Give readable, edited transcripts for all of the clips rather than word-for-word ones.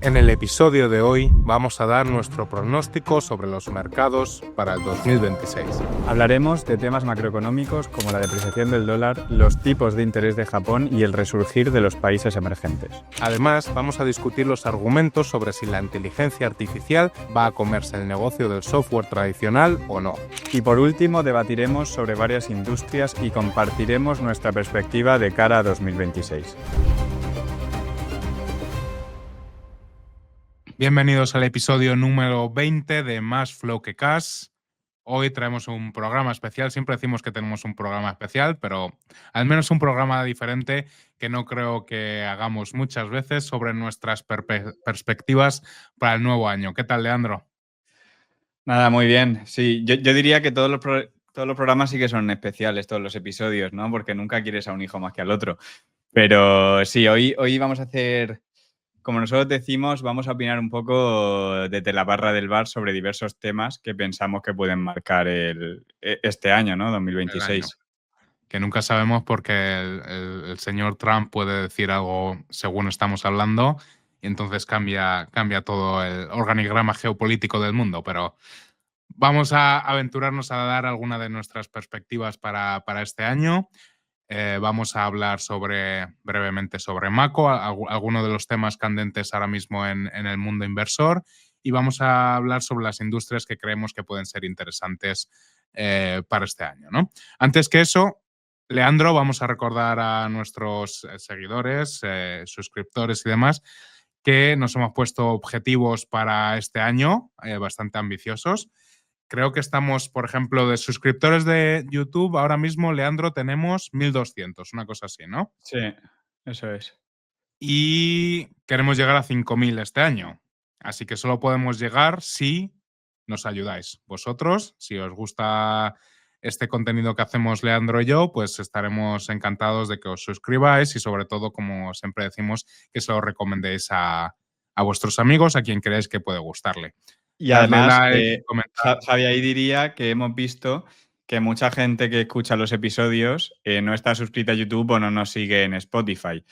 En el episodio de hoy vamos a dar nuestro pronóstico sobre los mercados para el 2026. Hablaremos de temas macroeconómicos como la depreciación del dólar, los tipos de interés de Japón y el resurgir de los países emergentes. Además, vamos a discutir los argumentos sobre si la inteligencia artificial va a comerse el negocio del software tradicional o no. Y por último, debatiremos sobre varias industrias y compartiremos nuestra perspectiva de cara a 2026. Bienvenidos al episodio número 20 de Más Flow que Cash. Hoy traemos un programa especial. Siempre decimos que tenemos un programa especial, pero al menos un programa diferente que no creo que hagamos muchas veces sobre nuestras perspectivas para el nuevo año. ¿Qué tal, Leandro? Nada, muy bien. Sí, yo diría que todos los programas sí que son especiales, todos los episodios, ¿no? Porque nunca quieres a un hijo más que al otro. Pero sí, hoy vamos a hacer, como nosotros decimos, vamos a opinar un poco desde la barra del bar sobre diversos temas que pensamos que pueden marcar este año, ¿no? El año. 2026. Que nunca sabemos porque el señor Trump puede decir algo según estamos hablando y entonces cambia todo el organigrama geopolítico del mundo, pero vamos a aventurarnos a dar alguna de nuestras perspectivas para este año. Vamos a hablar brevemente sobre Mako, algunos de los temas candentes ahora mismo en el mundo inversor, y vamos a hablar sobre las industrias que creemos que pueden ser interesantes para este año, ¿no? Antes que eso, Leandro, vamos a recordar a nuestros seguidores, suscriptores y demás, que nos hemos puesto objetivos para este año bastante ambiciosos. Creo que estamos, por ejemplo, de suscriptores de YouTube, ahora mismo, Leandro, tenemos 1.200, una cosa así, ¿no? Sí, eso es. Y queremos llegar a 5.000 este año. Así que solo podemos llegar si nos ayudáis. Vosotros, si os gusta este contenido que hacemos Leandro y yo, pues estaremos encantados de que os suscribáis y sobre todo, como siempre decimos, que se lo recomendéis a vuestros amigos, a quien creáis que puede gustarle. Y Darle además, like, comentar. Javi, ahí diría que hemos visto que mucha gente que escucha los episodios no está suscrita a YouTube o no nos sigue en Spotify.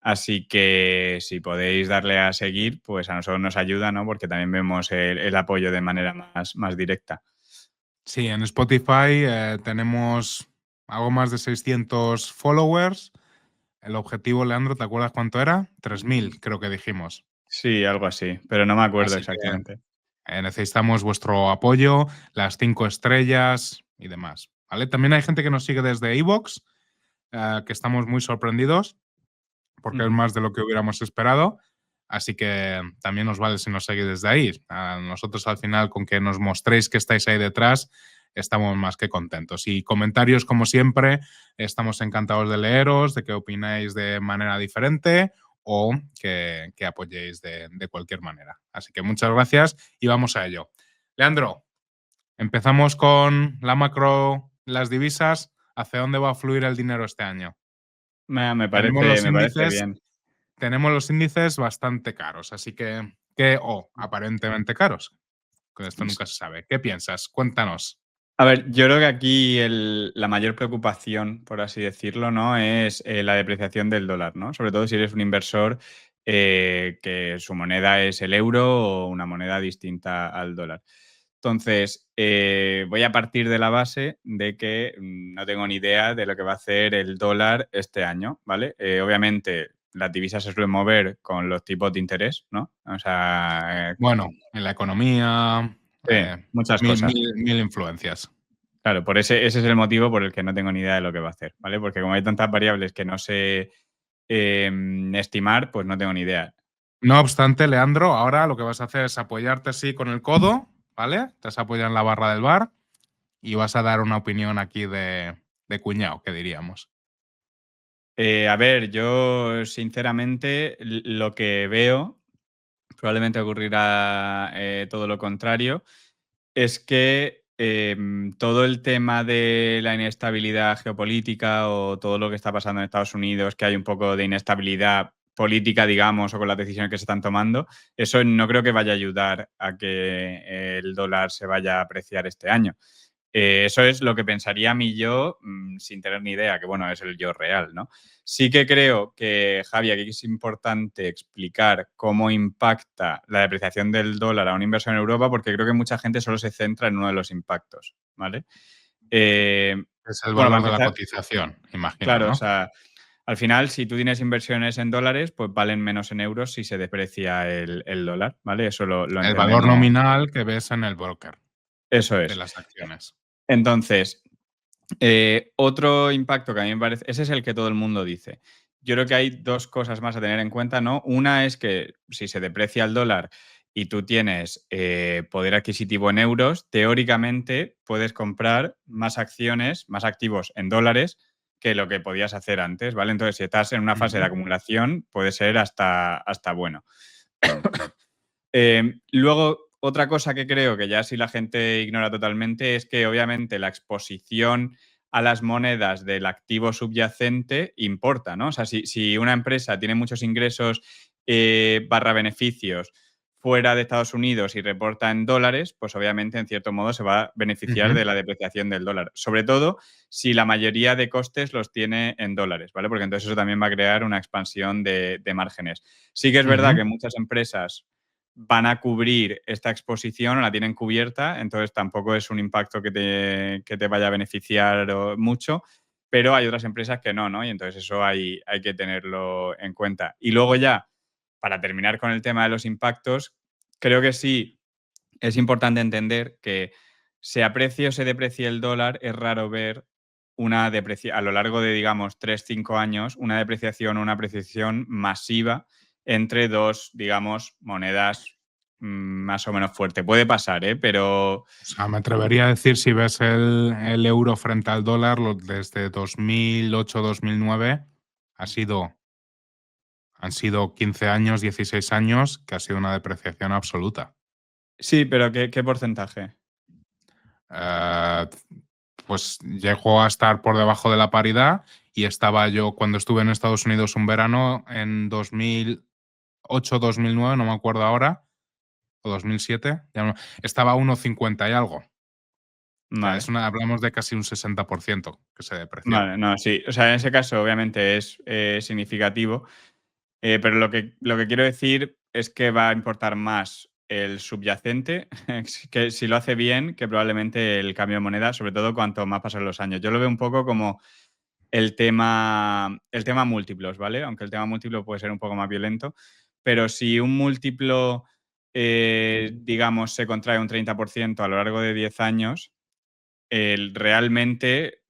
Así que si podéis darle a seguir, pues a nosotros nos ayuda, ¿no? Porque también vemos el apoyo de manera más directa. Sí, en Spotify tenemos algo más de 600 followers. El objetivo, Leandro, ¿te acuerdas cuánto era? 3.000, creo que dijimos. Sí, algo así, pero no me acuerdo Así que exactamente. necesitamos vuestro apoyo, las 5 estrellas y demás. ¿Vale? También hay gente que nos sigue desde iVoox, que estamos muy sorprendidos porque es Ujú. más de lo que hubiéramos esperado. Así que también os vale si nos seguís desde ahí. A nosotros al final, con que nos mostréis que estáis ahí detrás, estamos más que contentos. Y comentarios, como siempre, estamos encantados de leeros, de que opináis de manera diferente o que apoyéis de cualquier manera. Así que muchas gracias y vamos a ello. Leandro, empezamos con la macro, las divisas. ¿Hacia dónde va a fluir el dinero este año? Me Tenemos parece, los me parece índices bien. tenemos los índices bastante caros, así que aparentemente caros, que esto nunca se sabe. ¿Qué piensas? Cuéntanos. A ver, yo creo que aquí la mayor preocupación, por así decirlo, ¿no? Es la depreciación del dólar, ¿no? Sobre todo si eres un inversor que su moneda es el euro o una moneda distinta al dólar. Entonces, voy a partir de la base de que no tengo ni idea de lo que va a hacer el dólar este año, ¿vale? Obviamente, las divisas se suelen mover con los tipos de interés, ¿no? O sea, Bueno, en la economía, sí, muchas cosas. mil influencias. Claro, ese es el motivo por el que no tengo ni idea de lo que va a hacer, ¿vale? Porque como hay tantas variables que no sé estimar, pues no tengo ni idea. No obstante, Leandro, ahora lo que vas a hacer es apoyarte así con el codo, ¿vale? Te has apoyado en la barra del bar y vas a dar una opinión aquí de cuñado, que diríamos. A ver, yo sinceramente lo que veo, probablemente ocurrirá todo lo contrario, es que todo el tema de la inestabilidad geopolítica o todo lo que está pasando en Estados Unidos, que hay un poco de inestabilidad política, digamos, o con las decisiones que se están tomando, eso no creo que vaya a ayudar a que el dólar se vaya a apreciar este año. Eso es lo que pensaría mi yo sin tener ni idea, que bueno, es el yo real, ¿no? Sí que creo que, Javi, aquí es importante explicar cómo impacta la depreciación del dólar a un inversor en Europa, porque creo que mucha gente solo se centra en uno de los impactos, ¿vale? Es el Bueno, para valor de la empezar, cotización, imagino, claro, o ¿no? sea, al final, si tú tienes inversiones en dólares, pues valen menos en euros si se deprecia el dólar, ¿vale? Eso lo El valor entendemos. nominal que ves en el broker Eso de es. las acciones. Entonces, otro impacto que a mí me parece, ese es el que todo el mundo dice. Yo creo que hay dos cosas más a tener en cuenta, ¿no? Una es que si se deprecia el dólar y tú tienes poder adquisitivo en euros, teóricamente puedes comprar más acciones, más activos en dólares que lo que podías hacer antes, ¿vale? Entonces, si estás en una fase de Ujú, acumulación, puede ser hasta bueno. Luego, otra cosa que creo que ya si la gente ignora totalmente es que obviamente la exposición a las monedas del activo subyacente importa, ¿no? O sea, si una empresa tiene muchos ingresos barra beneficios fuera de Estados Unidos y reporta en dólares, pues obviamente en cierto modo se va a beneficiar ujú, de la depreciación del dólar. Sobre todo si la mayoría de costes los tiene en dólares, ¿vale? Porque entonces eso también va a crear una expansión de márgenes. Sí que es verdad ujú. que muchas empresas van a cubrir esta exposición o la tienen cubierta, entonces tampoco es un impacto que te vaya a beneficiar mucho, pero hay otras empresas que no, ¿no? Y entonces eso hay que tenerlo en cuenta. Y luego ya, para terminar con el tema de los impactos, creo que sí es importante entender que se aprecie o se deprecie el dólar, es raro ver una depreciación a lo largo de, digamos, 3 5 años, una depreciación o una apreciación masiva entre dos, digamos, monedas más o menos fuerte. Puede pasar, ¿eh? Pero O sea, me atrevería a decir, si ves el euro frente al dólar, desde 2008-2009 ha sido, han sido 15 años, 16 años, que ha sido una depreciación absoluta. sí, pero ¿qué porcentaje? Eh, pues llegó a estar por debajo de la paridad y estaba yo, cuando estuve en Estados Unidos un verano, en 2008-2009, no me acuerdo ahora, o 2007, ya estaba a 1,50 y algo. O sea, Vale. hablamos de casi un 60% que se depreció. Vale, no, sí. O sea, en ese caso, obviamente, es significativo. Pero lo que quiero decir es que va a importar más el subyacente, que si lo hace bien, que probablemente el cambio de moneda, sobre todo cuanto más pasan los años. Yo lo veo un poco como el tema múltiplos, ¿vale? Aunque el tema múltiplo puede ser un poco más violento, pero si un múltiplo, digamos, se contrae un 30% a lo largo de 10 años, realmente,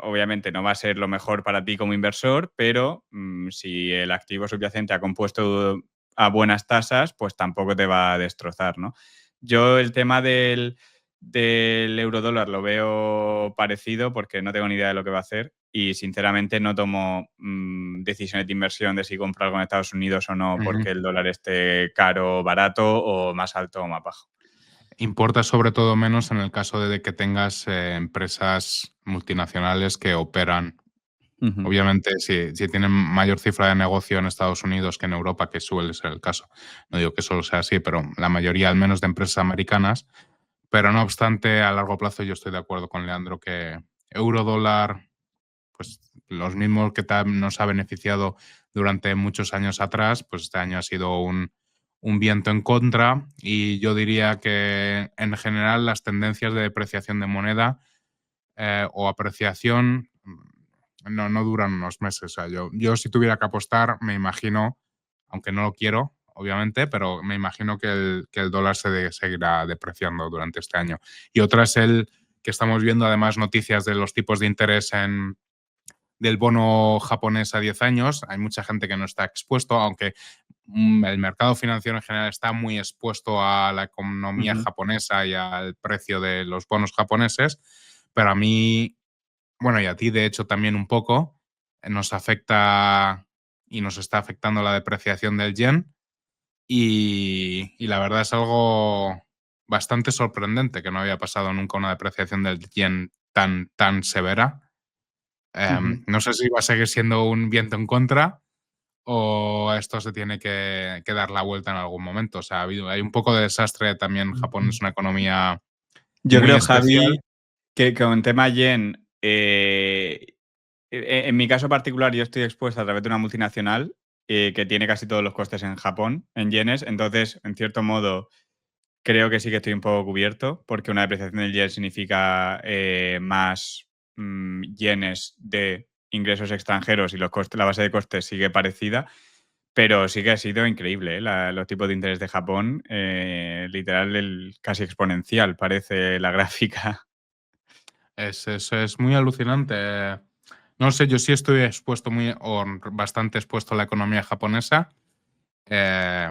obviamente, no va a ser lo mejor para ti como inversor, pero si el activo subyacente ha compuesto a buenas tasas, pues tampoco te va a destrozar, ¿no? Yo el tema del eurodólar lo veo parecido porque no tengo ni idea de lo que va a hacer y sinceramente no tomo decisiones de inversión de si compro algo en Estados Unidos o no Ujú. porque el dólar esté caro o barato o más alto o más bajo. Importa sobre todo menos en el caso de que tengas empresas multinacionales que operan. Ujú, Obviamente, si tienen mayor cifra de negocio en Estados Unidos que en Europa, que suele ser el caso. No digo que solo sea así, pero la mayoría, al menos, de empresas americanas. Pero no obstante, a largo plazo yo estoy de acuerdo con Leandro que euro dólar, pues los mismos que nos ha beneficiado durante muchos años atrás, pues este año ha sido un viento en contra, y yo diría que en general las tendencias de depreciación de moneda o apreciación no duran unos meses. O sea, yo si tuviera que apostar, me imagino, aunque no lo quiero, obviamente, pero me imagino que el dólar seguirá depreciando durante este año. Y otra es el que estamos viendo además noticias de los tipos de interés del bono japonés a 10 años. Hay mucha gente que no está expuesto, aunque el mercado financiero en general está muy expuesto a la economía ujú. japonesa y al precio de los bonos japoneses, pero a mí, bueno, y a ti de hecho también un poco, nos afecta y nos está afectando la depreciación del yen, y la verdad es algo bastante sorprendente, que no había pasado nunca una depreciación del yen tan severa. Ujú. No sé si va a seguir siendo un viento en contra o esto se tiene que dar la vuelta en algún momento. O sea, hay un poco de desastre también. Japón es una economía Yo muy creo, Javi, especial. Que con tema yen, en mi caso particular, yo estoy expuesto a través de una multinacional que tiene casi todos los costes en Japón, en yenes. Entonces, en cierto modo, creo que sí que estoy un poco cubierto, porque una depreciación del yen significa más yenes de ingresos extranjeros y los costes, la base de costes sigue parecida. Pero sí que ha sido increíble, ¿eh? Los tipos de interés de Japón, literal, casi exponencial, parece la gráfica. Es muy alucinante. No sé, yo sí estoy expuesto o bastante expuesto a la economía japonesa. Eh,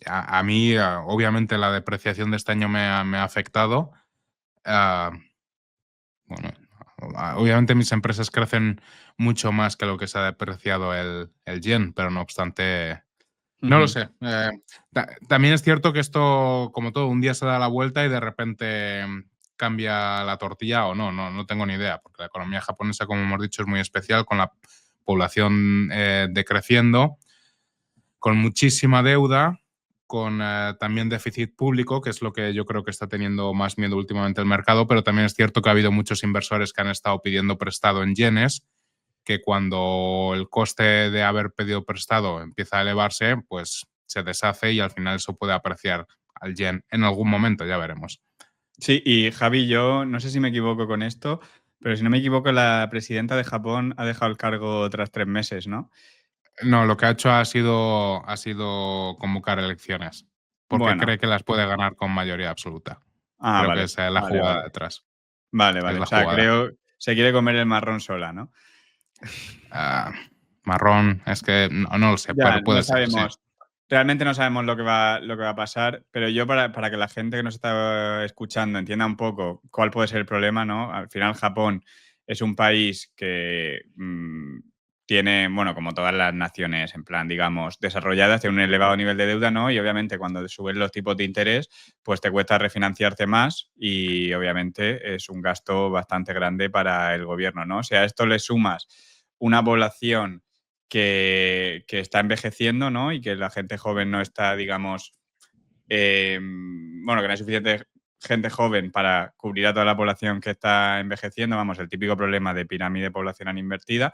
a mí, obviamente, la depreciación de este año me ha afectado. Ah, bueno, obviamente mis empresas crecen mucho más que lo que se ha depreciado el yen, pero no obstante, no lo Ujú. sé. También es cierto que esto, como todo, un día se da la vuelta y de repente cambia la tortilla o no, no tengo ni idea, porque la economía japonesa, como hemos dicho, es muy especial, con la población decreciendo, con muchísima deuda, con también déficit público, que es lo que yo creo que está teniendo más miedo últimamente el mercado, pero también es cierto que ha habido muchos inversores que han estado pidiendo prestado en yenes, que cuando el coste de haber pedido prestado empieza a elevarse, pues se deshace y al final eso puede apreciar al yen en algún momento, ya veremos. Sí, y Javi, yo no sé si me equivoco con esto, pero si no me equivoco, la presidenta de Japón ha dejado el cargo tras 3 meses, ¿no? No, lo que ha hecho ha sido convocar elecciones, porque Bueno, cree que las puede ganar con mayoría absoluta. Creo que vale, es la vale, jugada vale. detrás. Vale, Es vale. O la sea, jugada. creo se quiere comer el marrón sola, ¿no? Ah, marrón, es que no lo sé, Ya, pero no puede ser, sí. sabemos. Realmente no sabemos lo que va a pasar, pero yo para que la gente que nos está escuchando entienda un poco cuál puede ser el problema, ¿no? Al final Japón es un país que tiene, bueno, como todas las naciones, en plan, digamos, desarrolladas, tiene un elevado nivel de deuda, ¿no? Y obviamente cuando suben los tipos de interés, pues te cuesta refinanciarte más y obviamente es un gasto bastante grande para el gobierno, ¿no? O sea, a esto le sumas una población que está envejeciendo, ¿no? Y que la gente joven no está, digamos, bueno, que no hay suficiente gente joven para cubrir a toda la población que está envejeciendo, vamos, el típico problema de pirámide poblacional invertida,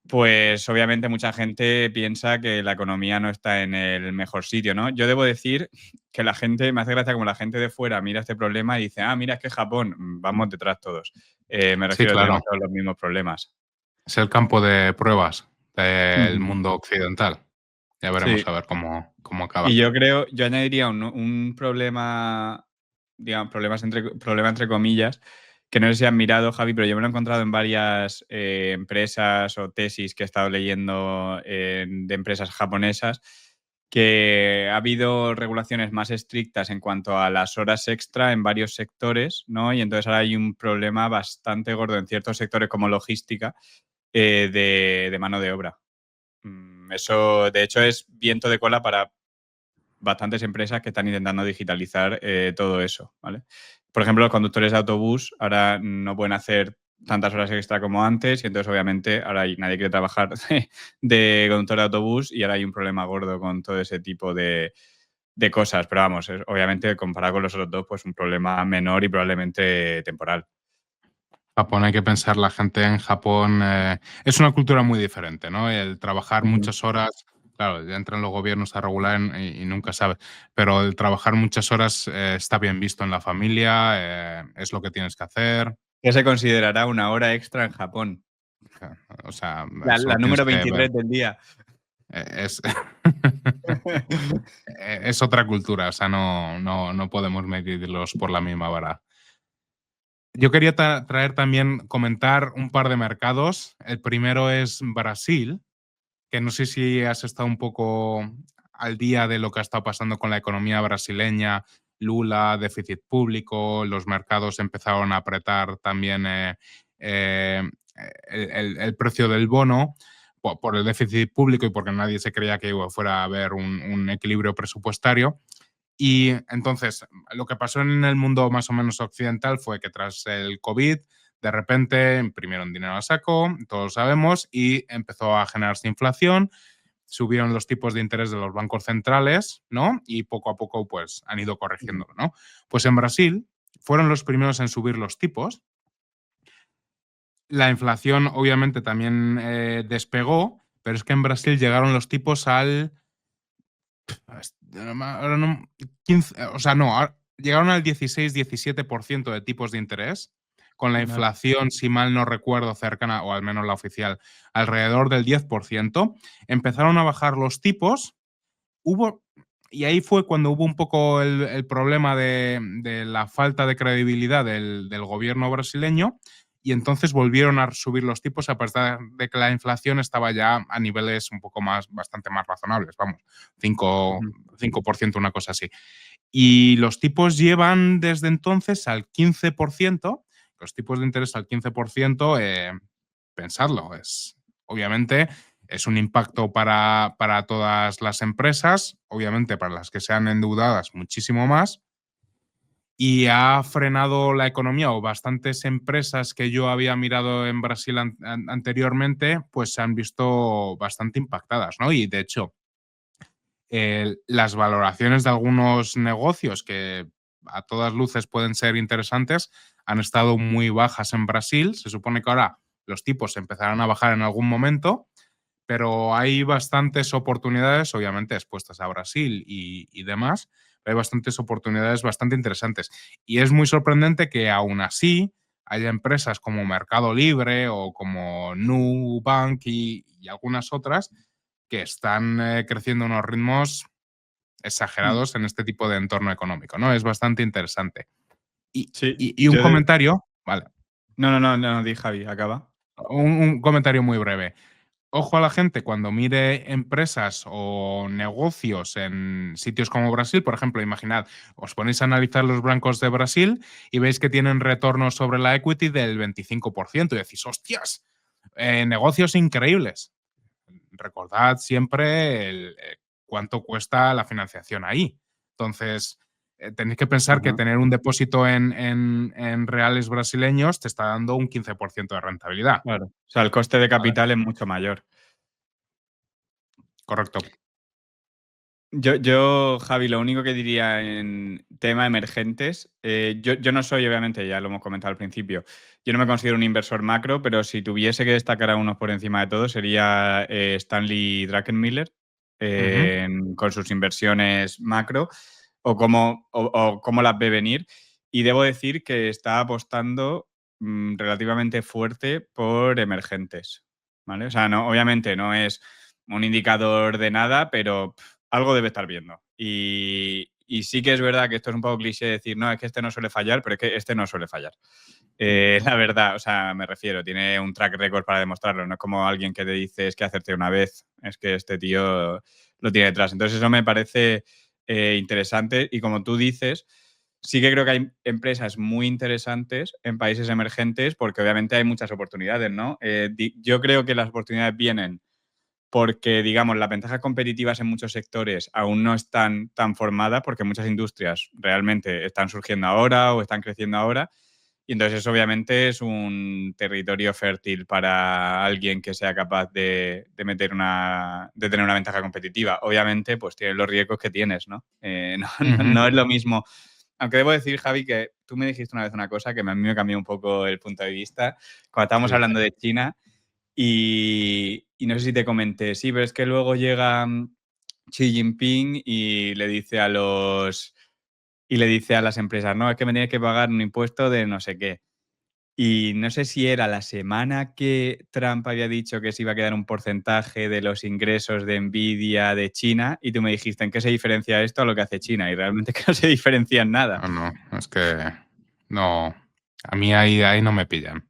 pues obviamente mucha gente piensa que la economía no está en el mejor sitio, ¿no? Yo debo decir que la gente, me hace gracia como la gente de fuera mira este problema y dice, ah, mira, es que Japón, vamos detrás todos. Me Sí, refiero, tenemos claro. todos los mismos problemas. Es el campo de pruebas del Ujú. mundo occidental. Ya veremos Sí. a ver cómo Y acaba. yo añadiría un problema, digamos, problema entre comillas, que no sé si has mirado, Javi, pero yo me lo he encontrado en varias empresas o tesis que he estado leyendo de empresas japonesas, que ha habido regulaciones más estrictas en cuanto a las horas extra en varios sectores, ¿no? Y entonces ahora hay un problema bastante gordo en ciertos sectores como logística de mano de obra. Eso, de hecho, es viento de cola para bastantes empresas que están intentando digitalizar todo eso, ¿vale? Por ejemplo, los conductores de autobús ahora no pueden hacer tantas horas extra como antes y entonces obviamente ahora nadie quiere trabajar de conductor de autobús y ahora hay un problema gordo con todo ese tipo de cosas, pero vamos, obviamente comparado con los otros dos, pues un problema menor y probablemente temporal. Japón, hay que pensar, la gente en Japón es una cultura muy diferente, ¿no? El trabajar Ujú. muchas horas, claro, ya entran los gobiernos a regular y nunca sabe, pero el trabajar muchas horas está bien visto en la familia, es lo que tienes que hacer, ¿Qué se considerará una hora extra en Japón? o sea, La solo tienes número que ver. 23 del día. Es, es otra cultura, o sea, no podemos medirlos por la misma vara. Yo quería traer también, comentar un par de mercados. El primero es Brasil, que no sé si has estado un poco al día de lo que ha estado pasando con la economía brasileña, Lula, déficit público, los mercados empezaron a apretar también eh, el precio del bono por el déficit público y porque nadie se creía que fuera a haber un equilibrio presupuestario. Y entonces, lo que pasó en el mundo más o menos occidental fue que tras el COVID, de repente imprimieron dinero a saco, todos sabemos, y empezó a generarse inflación, subieron los tipos de interés de los bancos centrales, ¿no? Y poco a poco, pues, han ido Ujú. corrigiéndolo, ¿no? Pues en Brasil fueron los primeros en subir los tipos La inflación obviamente también despegó, pero es que en Brasil llegaron los tipos al ahora no, 15, o sea, no, llegaron al 16-17% de tipos de interés, con la Vale. inflación, si mal no recuerdo, cercana, o al menos la oficial, alrededor del 10%. Empezaron a bajar los tipos, hubo, y ahí fue cuando hubo un poco el problema de la falta de credibilidad del gobierno brasileño, y entonces volvieron a subir los tipos a pesar de que la inflación estaba ya a niveles un poco más, bastante más razonables, vamos, 5, Ujú. 5%, una cosa así. Y los tipos llevan desde entonces al 15%, los tipos de interés al 15%, pensadlo, obviamente es un impacto para todas las empresas, obviamente para las que sean endeudadas muchísimo más, y ha frenado la economía, o bastantes empresas que yo había mirado en Brasil anteriormente, pues se han visto bastante impactadas, ¿no? Y de hecho, las valoraciones de algunos negocios que a todas luces pueden ser interesantes han estado muy bajas en Brasil. Se supone que ahora los tipos empezarán a bajar en algún momento, pero hay bastantes oportunidades, obviamente expuestas a Brasil y demás, pero hay bastantes oportunidades bastante interesantes. Y es muy sorprendente que aún así haya empresas como Mercado Libre o como Nubank y algunas otras que están creciendo a unos ritmos Mm. exagerados en este tipo de entorno económico, ¿no? Es bastante interesante. Y, Sí, y un comentario, vale, no, di Javi, acaba. un comentario muy breve. Ojo a la gente cuando mire empresas o negocios en sitios como Brasil, por ejemplo, imaginad, os ponéis a analizar los blancos de Brasil y veis que tienen retornos sobre la equity del 25% y decís, hostias, negocios increíbles. Recordad siempre cuánto cuesta la financiación ahí. Entonces, tenéis que pensar que Ajá. tener un depósito en reales brasileños te está dando un 15% de rentabilidad. Claro. O sea, el coste de ¿Vale? capital es mucho mayor. Correcto. Yo, Javi, lo único que diría en tema emergentes, yo no soy, obviamente, ya lo hemos comentado al principio, yo no me considero un inversor macro, pero si tuviese que destacar a uno por encima de todo sería Stanley Druckenmiller Ujú, con sus inversiones macro o cómo las ve venir. Y debo decir que está apostando relativamente fuerte por emergentes, ¿vale? O sea, no, obviamente no es un indicador de nada, pero algo debe estar viendo. Y sí que es verdad que esto es un poco cliché decir, no, es que este no suele fallar, pero es que este no suele fallar. La verdad, o sea, me refiero, tiene un track record para demostrarlo, no es como alguien que te dice es que hacerte una vez, es que este tío lo tiene detrás. Entonces eso me parece interesante y como tú dices, sí que creo que hay empresas muy interesantes en países emergentes porque obviamente hay muchas oportunidades, ¿no? Yo creo que las oportunidades vienen porque, digamos, las ventajas competitivas en muchos sectores aún no están tan formadas porque muchas industrias realmente están surgiendo ahora o están creciendo ahora. Y entonces eso obviamente es un territorio fértil para alguien que sea capaz de de tener una ventaja competitiva. Obviamente, pues tienes los riesgos que tienes, ¿no? ujú. No es lo mismo. Aunque debo decir, Javi, que tú me dijiste una vez una cosa que a mí me cambió un poco el punto de vista. Cuando estábamos Sí. hablando de China, y no sé si te comenté, sí, pero es que luego llega Xi Jinping y le dice a las empresas, no, es que me tienes que pagar un impuesto de no sé qué. Y no sé si era la semana que Trump había dicho que se iba a quedar un porcentaje de los ingresos de Nvidia de China y tú me dijiste, ¿en qué se diferencia esto a lo que hace China? Y realmente que no se diferencia en nada. No, no, es que no, a mí ahí no me pillan.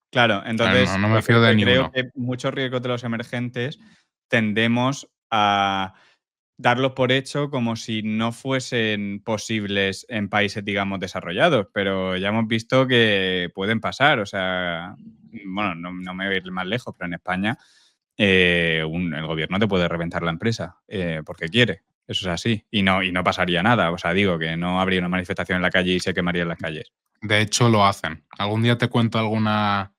Claro, No, entonces no me fío de creo ninguno. que muchos riesgos de los emergentes tendemos a darlos por hecho como si no fuesen posibles en países, digamos, desarrollados, pero ya hemos visto que pueden pasar. O sea, bueno, no me voy a ir más lejos, pero en España el gobierno te puede reventar la empresa porque quiere. Eso es así. Y no pasaría nada. O sea, digo que no habría una manifestación en la calle y se quemarían las calles. De hecho, lo hacen. Algún día te cuento alguna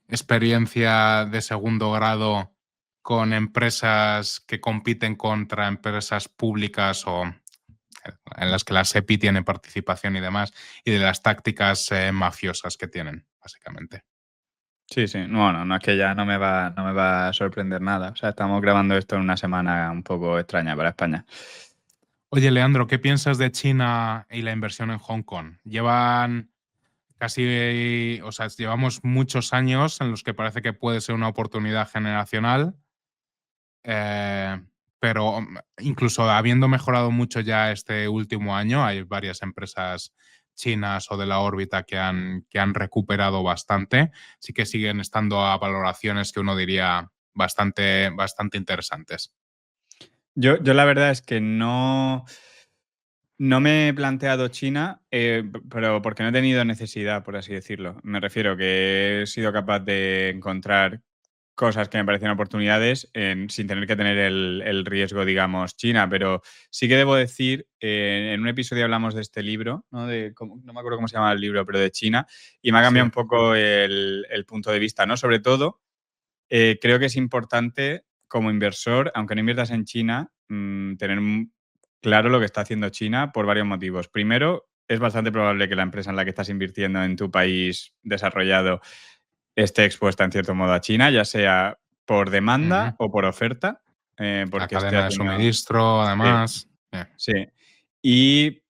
experiencia de segundo grado con empresas que compiten contra empresas públicas o en las que la SEPI tiene participación y demás, y de las tácticas mafiosas que tienen, básicamente. Sí, sí. No es que ya no me va a sorprender nada. O sea, estamos grabando esto en una semana un poco extraña para España. Oye, Leandro, ¿qué piensas de China y la inversión en Hong Kong? Llevamos muchos años en los que parece que puede ser una oportunidad generacional, eh, pero incluso habiendo mejorado mucho ya este último año, hay varias empresas chinas o de la órbita que han recuperado bastante. Sí que siguen estando a valoraciones que uno diría bastante interesantes. Yo la verdad es que no me he planteado China, pero porque no he tenido necesidad, por así decirlo. Me refiero que he sido capaz de encontrar cosas que me parecían oportunidades sin tener que tener el riesgo, digamos, China. Pero sí que debo decir, en un episodio hablamos de este libro, ¿no? No me acuerdo cómo se llama el libro, pero de China, y me ha Sí. cambiado un poco el punto de vista, ¿no? Sobre todo, creo que es importante como inversor, aunque no inviertas en China, tener claro lo que está haciendo China por varios motivos. Primero, es bastante probable que la empresa en la que estás invirtiendo en tu país desarrollado esté expuesta en cierto modo a China, ya sea por Ujú. demanda o por oferta, La porque esté cadena de haciendo... suministro, Sí, además. sí. Y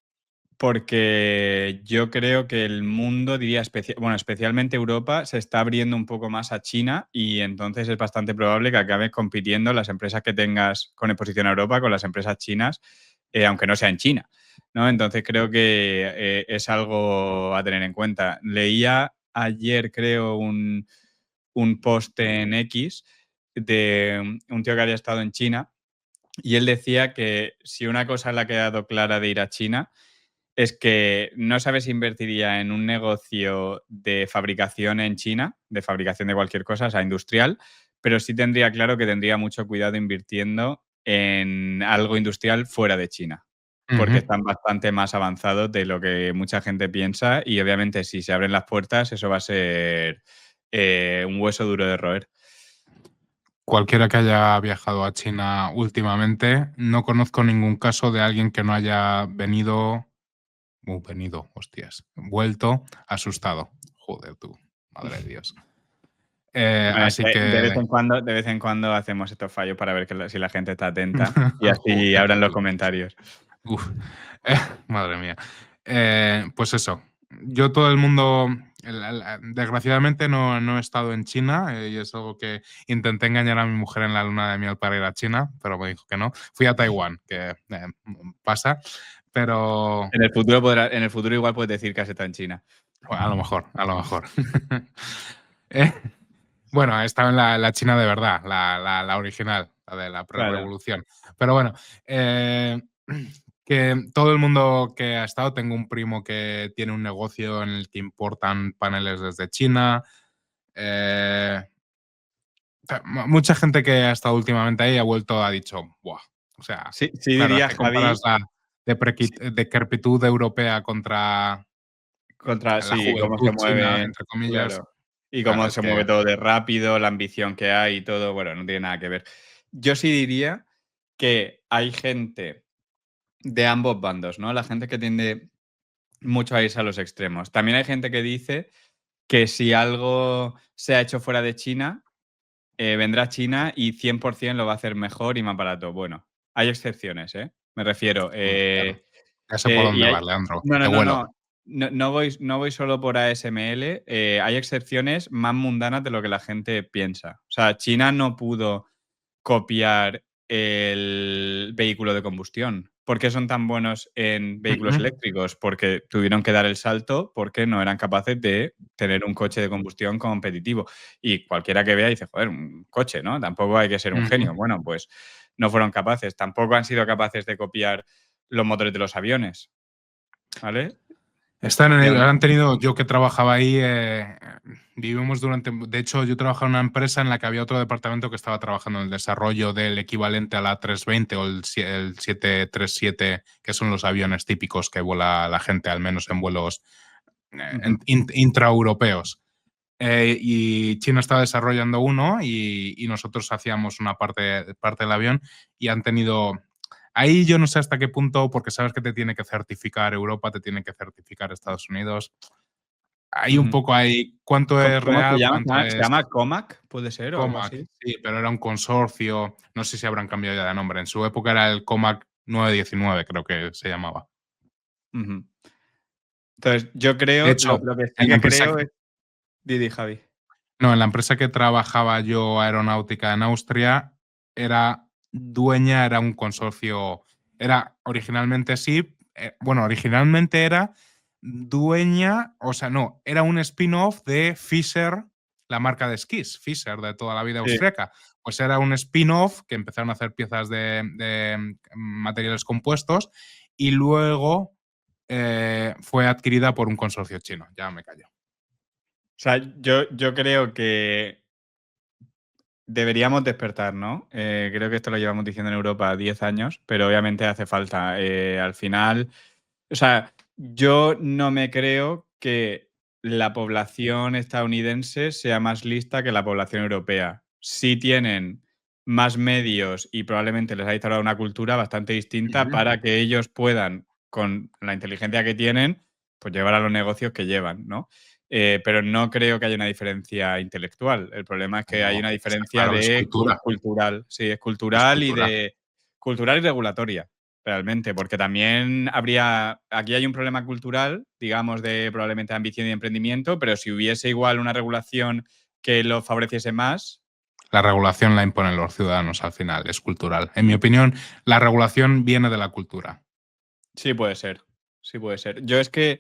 porque yo creo que el mundo, diría, especialmente Europa, se está abriendo un poco más a China y entonces es bastante probable que acabe compitiendo las empresas que tengas con exposición a Europa con las empresas chinas, aunque no sea en China, ¿no? Entonces creo que es algo a tener en cuenta. Leía ayer, creo, un post en X de un tío que había estado en China y él decía que si una cosa le ha quedado clara de ir a China es que no sabe si invertiría en un negocio de fabricación en China, de fabricación de cualquier cosa, o sea, industrial, pero sí tendría claro que tendría mucho cuidado invirtiendo en algo industrial fuera de China, porque Ujú. están bastante más avanzados de lo que mucha gente piensa y obviamente si se abren las puertas eso va a ser un hueso duro de roer. Cualquiera que haya viajado a China últimamente, no conozco ningún caso de alguien que no haya hostias, vuelto asustado. Joder, tú, madre de Dios. Bueno, es Así que que de vez en cuando hacemos estos fallos para ver si la gente está atenta y así joder, abran los tú. comentarios. Uf, madre mía. Pues eso, yo todo el mundo, desgraciadamente no he estado en China, y es algo que intenté engañar a mi mujer en la luna de miel para ir a China, pero me dijo que no. Fui a Taiwán, que pasa, pero En el futuro igual puedes decir que has estado en China. bueno, a lo mejor, a lo mejor. Eh, bueno, he estado en la China de verdad, la original, la de la Claro. prerevolución. Pero bueno, eh, que todo el mundo que ha estado, tengo un primo que tiene un negocio en el que importan paneles desde China. eh, Mucha gente que ha estado últimamente ahí ha vuelto, ha dicho, ¡buah! O sea, Sí, sí claro, es diría que comparas Javi, la sí, decrepitud europea contra la sí, cómo juventud se china, mueven, entre comillas. claro. Y Claro, cómo es se que mueve todo de rápido, la ambición que hay y todo, bueno, no tiene nada que ver. Yo sí diría que hay gente de ambos bandos, ¿no? La gente que tiende mucho a irse a los extremos. También hay gente que dice que si algo se ha hecho fuera de China, vendrá China y 100% lo va a hacer mejor y más barato. Bueno, hay excepciones, ¿eh? Me refiero. claro. Ya sé por Y dónde hay... vas, Leandro. No, no, Te no, vuelo. no. No voy solo por ASML. Hay excepciones más mundanas de lo que la gente piensa. O sea, China no pudo copiar el vehículo de combustión. ¿Por qué son tan buenos en vehículos Ujú, eléctricos? Porque tuvieron que dar el salto porque no eran capaces de tener un coche de combustión competitivo. Y cualquiera que vea dice, joder, un coche, ¿no? Tampoco hay que ser un ujú. genio. Bueno, pues no fueron capaces. Tampoco han sido capaces de copiar los motores de los aviones, ¿vale? Están en Y ello. aún- Han tenido, yo que trabajaba ahí, vivimos de hecho, yo trabajaba en una empresa en la que había otro departamento que estaba trabajando en el desarrollo del equivalente a la A320 o el 737, que son los aviones típicos que vuela la gente, al menos en vuelos Ujú. intraeuropeos. Y China estaba desarrollando uno y nosotros hacíamos una parte del avión y han tenido... Ahí yo no sé hasta qué punto, porque sabes que te tiene que certificar Europa, te tiene que certificar Estados Unidos. hay un Ujú. poco ahí cuánto es ¿Cómo se real, llama? cuánto ¿Se es llama Comac? ¿Puede ser o algo Comac, así? sí, pero era un consorcio, no sé si habrán cambiado ya de nombre. En su época era el Comac 919, creo que se llamaba. Ujú. Entonces, yo De creo, hecho, lo que sí en la que empresa creo es Didi, Javi. no, en la empresa que trabajaba yo, aeronáutica en Austria, era un consorcio, era originalmente sí, bueno, originalmente era dueña, o sea, no, era un spin-off de Fisher, la marca de esquís, Fisher de toda la vida Sí. austriaca. Pues era un spin-off que empezaron a hacer piezas de materiales compuestos y luego fue adquirida por un consorcio chino. Ya me callo. O sea, yo creo que deberíamos despertar, ¿no? Creo que esto lo llevamos diciendo en Europa 10 años, pero obviamente hace falta. Al final, o sea, yo no me creo que la población estadounidense sea más lista que la población europea. Sí tienen más medios y probablemente les ha instalado una cultura bastante distinta Ujú. para que ellos puedan, con la inteligencia que tienen, pues llevar a los negocios que llevan, ¿no? Pero no creo que haya una diferencia intelectual. El problema es que hay No, una está diferencia claro, es de cultura. cultural. Sí, es Es cultural y cultura. de cultural y regulatoria, realmente, porque también habría, aquí hay un problema cultural, digamos, de probablemente ambición y emprendimiento, pero si hubiese igual una regulación que lo favoreciese más, La regulación la imponen los ciudadanos al final, es cultural. En mi opinión, la regulación viene de la cultura. sí puede ser. Sí puede ser. Yo es que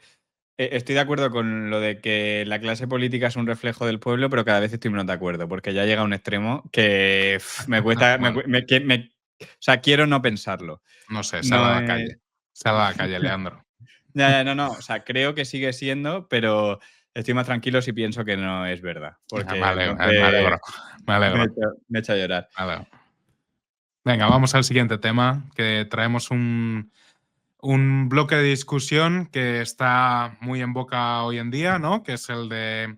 estoy de acuerdo con lo de que la clase política es un reflejo del pueblo, pero cada vez estoy menos de acuerdo, porque ya llega a un extremo que me cuesta, Bueno, o sea, quiero no pensarlo. no sé, sal a No la es... calle. Sal a la calle, Leandro. Ya, ya, no, no, o sea, creo que sigue siendo, pero estoy más tranquilo si pienso que no es verdad, Me porque alegro, me entonces alegro. Me me alegro. echo, me echo a llorar. Me alegro. Venga, vamos al siguiente tema, que traemos un bloque de discusión que está muy en boca hoy en día, ¿no? Que es el de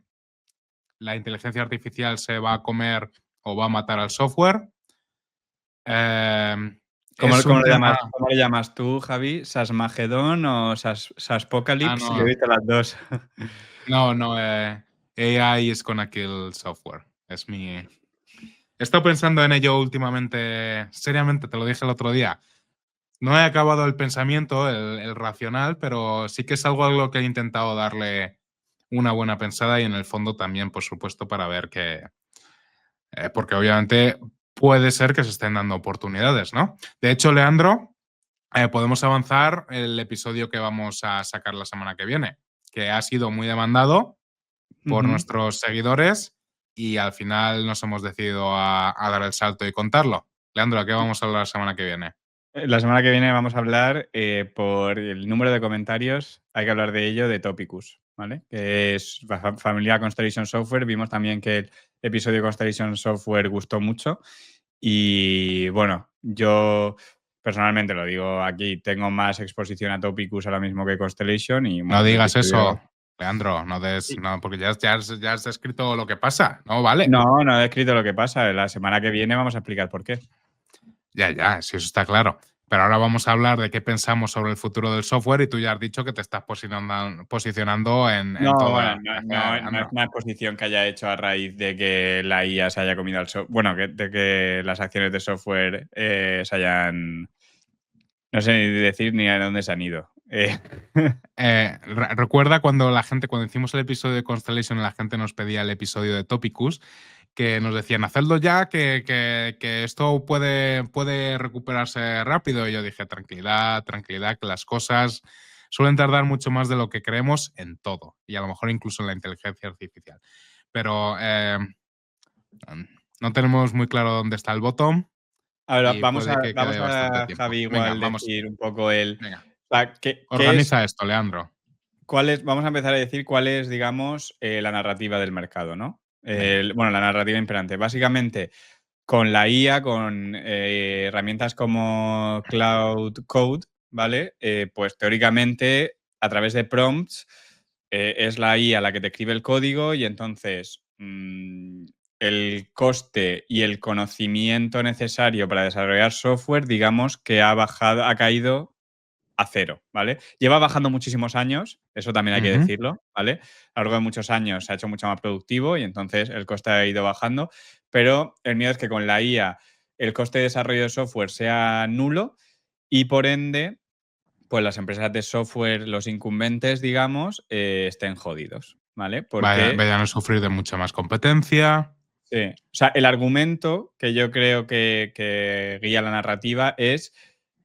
la inteligencia artificial se va a comer o va a matar al software. Es un tema. Cómo le llamas tú, Javi? ¿Sasmagedón o Ah, Saspocalypse? Yo he no. visto las dos. No, no, AI is gonna kill software. Es mi. He estado pensando en ello últimamente, seriamente, te lo dije el otro día. No he acabado el pensamiento, el racional, pero sí que es algo a lo que he intentado darle una buena pensada y en el fondo también, por supuesto, para ver que. Porque obviamente puede ser que se estén dando oportunidades, ¿no? De hecho, Leandro, podemos avanzar el episodio que vamos a sacar la semana que viene, que ha sido muy demandado por Ujú. nuestros seguidores y al final nos hemos decidido a dar el salto y contarlo. Leandro, ¿a qué vamos a hablar la semana que viene? La semana que viene vamos a hablar, por el número de comentarios, hay que hablar de ello, de Topicus, ¿vale? Que es familia Constellation Software. Vimos también que el episodio de Constellation Software gustó mucho. Y bueno, yo personalmente lo digo aquí, tengo más exposición a Topicus ahora mismo que Constellation y No bueno, el digas eso, episodio... Leandro, no des, y- no, porque ya has descrito lo que pasa, no vale. No, no he escrito lo que pasa. La semana que viene vamos a explicar por qué. Ya, ya, sí, eso está claro. Pero ahora vamos a hablar de qué pensamos sobre el futuro del software y tú ya has dicho que te estás posicionando en No, todo. bueno, no es Leandro. una exposición que haya hecho a raíz de que la IA se haya comido al software. Bueno, de que las acciones de software se hayan. No sé ni decir ni a dónde se han ido. Recuerda cuando hicimos el episodio de Constellation, la gente nos pedía el episodio de Topicus, que nos decían, hacedlo ya, que esto puede recuperarse rápido. Y yo dije, tranquilidad, tranquilidad, que las cosas suelen tardar mucho más de lo que creemos en todo, y a lo mejor incluso en la inteligencia artificial. Pero no tenemos muy claro dónde está el bottom Ahora, y puede que vamos quede bastante a, tiempo. Javi, Venga, igual vamos, decir un poco el. venga, O sea, ¿qué es? organiza esto, Leandro. Vamos a empezar a decir cuál es, digamos, la narrativa del mercado, ¿no? Venga. Bueno, la narrativa imperante. Básicamente, con la IA, con herramientas como Cloud Code, ¿vale? Pues teóricamente, a través de prompts, es la IA la que te escribe el código y entonces el coste y el conocimiento necesario para desarrollar software, digamos que ha caído a cero, ¿vale? Lleva bajando muchísimos años, eso también hay que Ujú. decirlo, ¿vale? A lo largo de muchos años se ha hecho mucho más productivo y entonces el coste ha ido bajando, pero el miedo es que con la IA el coste de desarrollo de software sea nulo y por ende, pues las empresas de software, los incumbentes, digamos, estén jodidos, ¿vale? Porque Vayan a sufrir de mucha más competencia. sí. O sea, el argumento que yo creo que guía la narrativa es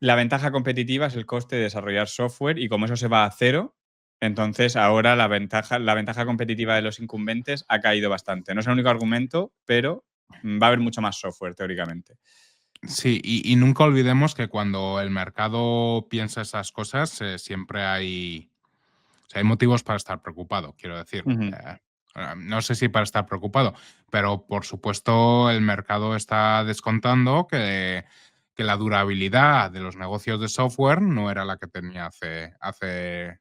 la ventaja competitiva es el coste de desarrollar software y como eso se va a cero, entonces ahora la ventaja competitiva de los incumbentes ha caído bastante. No es el único argumento, pero va a haber mucho más software teóricamente. Sí, y nunca olvidemos que cuando el mercado piensa esas cosas, siempre hay, o sea, hay motivos para estar preocupado, quiero decir. Ujú, No sé si para estar preocupado, pero por supuesto el mercado está descontando que la durabilidad de los negocios de software no era la que tenía hace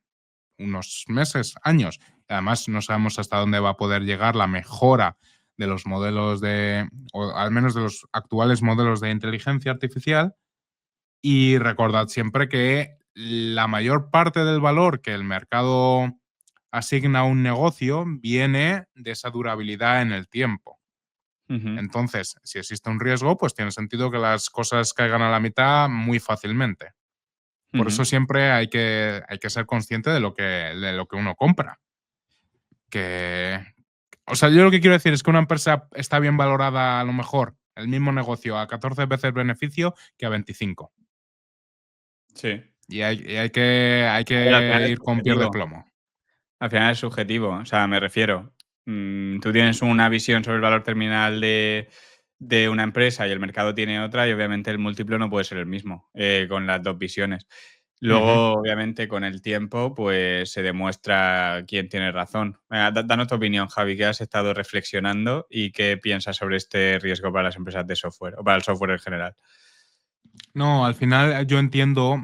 unos meses, años. Además, no sabemos hasta dónde va a poder llegar la mejora de los modelos o al menos de los actuales modelos de inteligencia artificial. Y recordad siempre que la mayor parte del valor que el mercado asigna a un negocio viene de esa durabilidad en el tiempo. ujú, Entonces, si existe un riesgo, pues tiene sentido que las cosas caigan a la mitad muy fácilmente. Por ujú. eso siempre hay que ser consciente de lo que uno compra. Que, o sea, yo lo que quiero decir es que una empresa está bien valorada a lo mejor el mismo negocio a 14 veces beneficio que a 25. Sí. Y hay A ver, al final que es ir con pie de subjetivo. plomo. Al final es subjetivo, o sea, me refiero, tú tienes una visión sobre el valor terminal de una empresa y el mercado tiene otra y obviamente el múltiplo no puede ser el mismo, con las 2 visiones. Ujú. Luego, obviamente, con el tiempo, pues se demuestra quién tiene razón. Venga, danos tu opinión, Javi, ¿qué has estado reflexionando y qué piensas sobre este riesgo para las empresas de software o para el software en general? No, al final yo entiendo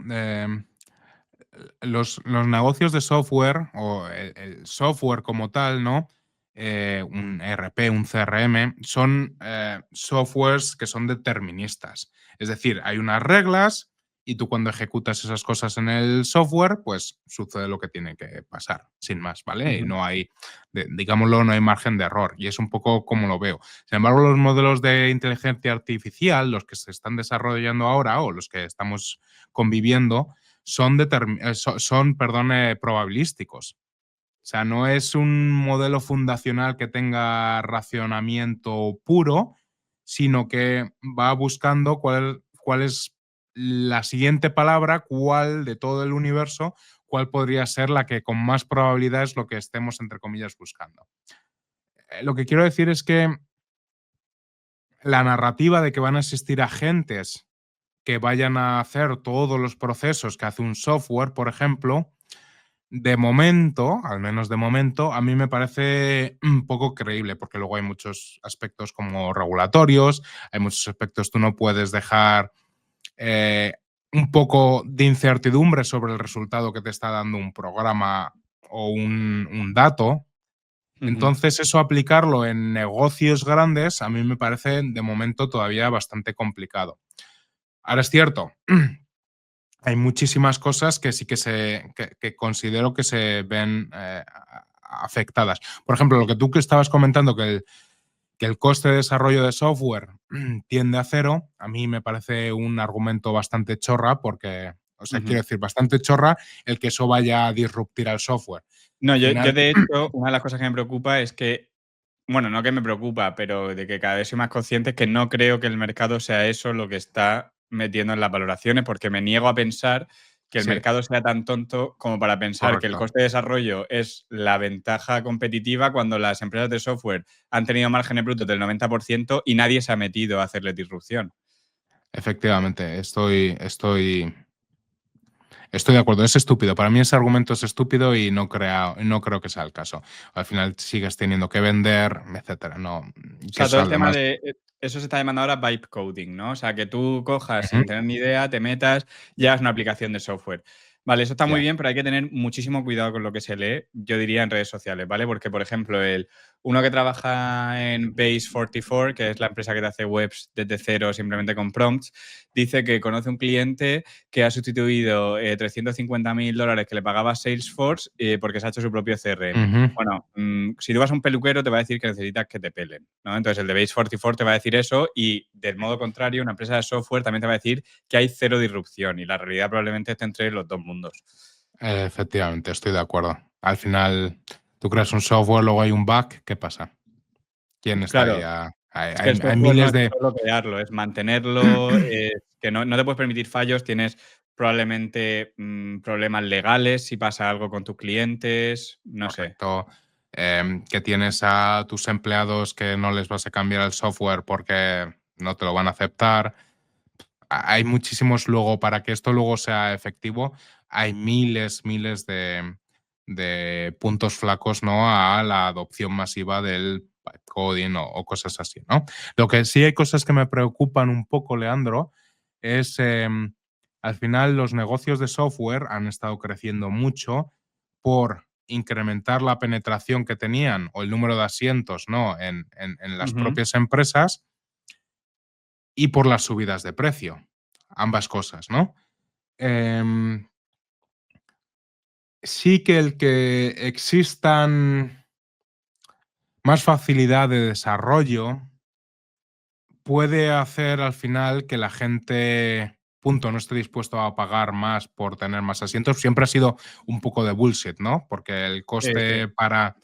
los negocios de software o el software como tal, ¿no? Un ERP, un CRM, son softwares que son deterministas. Es decir, hay unas reglas y tú cuando ejecutas esas cosas en el software, pues sucede lo que tiene que pasar, sin más, ¿vale? Y Ujú, no hay, digámoslo, no hay margen de error. Y es un poco como lo veo. Sin embargo, los modelos de inteligencia artificial, los que se están desarrollando ahora o los que estamos conviviendo, son, probabilísticos. O sea, no es un modelo fundacional que tenga racionamiento puro, sino que va buscando cuál es la siguiente palabra, cuál de todo el universo, cuál podría ser la que con más probabilidad es lo que estemos, entre comillas, buscando. Lo que quiero decir es que la narrativa de que van a existir agentes que vayan a hacer todos los procesos que hace un software, por ejemplo, de momento, al menos de momento, a mí me parece un poco creíble, porque luego hay muchos aspectos como regulatorios, hay muchos aspectos, tú no puedes dejar eh, un poco de incertidumbre sobre el resultado que te está dando un programa o un dato. ujú. Entonces, eso aplicarlo en negocios grandes a mí me parece de momento todavía bastante complicado. Ahora es cierto, hay muchísimas cosas que sí que considero que se ven afectadas. Por ejemplo, lo que tú que estabas comentando, que el coste de desarrollo de software tiende a cero, a mí me parece un argumento bastante chorra, porque, o sea, quiero Ujú. decir, bastante chorra el que eso vaya a disruptir al software. No, Al yo final, de hecho, una de las cosas que me preocupa es que, bueno, no que me preocupa, pero de que cada vez soy más consciente es que no creo que el mercado sea eso lo que está metiendo en las valoraciones, porque me niego a pensar que el sí, mercado sea tan tonto como para pensar que el correcto. coste de desarrollo es la ventaja competitiva cuando las empresas de software han tenido márgenes brutos del 90% y nadie se ha metido a hacerle disrupción. Efectivamente, estoy de acuerdo, es estúpido. Para mí ese argumento es estúpido y no creo que sea el caso. Al final sigues teniendo que vender, etcétera. No, O que sea, todo eso el tema además. de eso se está llamando ahora vibe coding, ¿no? O sea, que tú cojas Ujú. sin tener ni idea, te metas, ya es una aplicación de software. Vale, eso está muy Ya. bien, pero hay que tener muchísimo cuidado con lo que se lee, yo diría en redes sociales, ¿vale? Porque, por ejemplo, uno que trabaja en Base44, que es la empresa que te hace webs desde cero simplemente con prompts, dice que conoce un cliente que ha sustituido $350.000 que le pagaba Salesforce porque se ha hecho su propio CRM. Ujú. Bueno, si tú vas a un peluquero te va a decir que necesitas que te pelen, ¿no? Entonces el de Base44 te va a decir eso y del modo contrario una empresa de software también te va a decir que hay cero disrupción y la realidad probablemente esté entre los dos mundos. Efectivamente, estoy de acuerdo. Al final, tú creas un software, luego hay un bug, ¿qué pasa? ¿Quién está ahí? Claro, Hay, es que el hay- hay software no miles es de... solo crearlo, es mantenerlo, que no te puedes permitir fallos, tienes probablemente problemas legales si pasa algo con tus clientes, no sé. Correcto. Que tienes a tus empleados que no les vas a cambiar el software porque no te lo van a aceptar. Hay muchísimos luego, para que esto luego sea efectivo, hay miles de puntos flacos, ¿no? A la adopción masiva del coding o cosas así, ¿no? Lo que sí hay cosas que me preocupan un poco, Leandro, es al final los negocios de software han estado creciendo mucho por incrementar la penetración que tenían o el número de asientos, ¿no? En las Ujú. propias empresas y por las subidas de precio. Ambas cosas, ¿no? Em, sí que el que existan más facilidad de desarrollo puede hacer al final que la gente, punto, no esté dispuesto a pagar más por tener más asientos. Siempre ha sido un poco de bullshit, ¿no? Porque el Sí, sí. coste para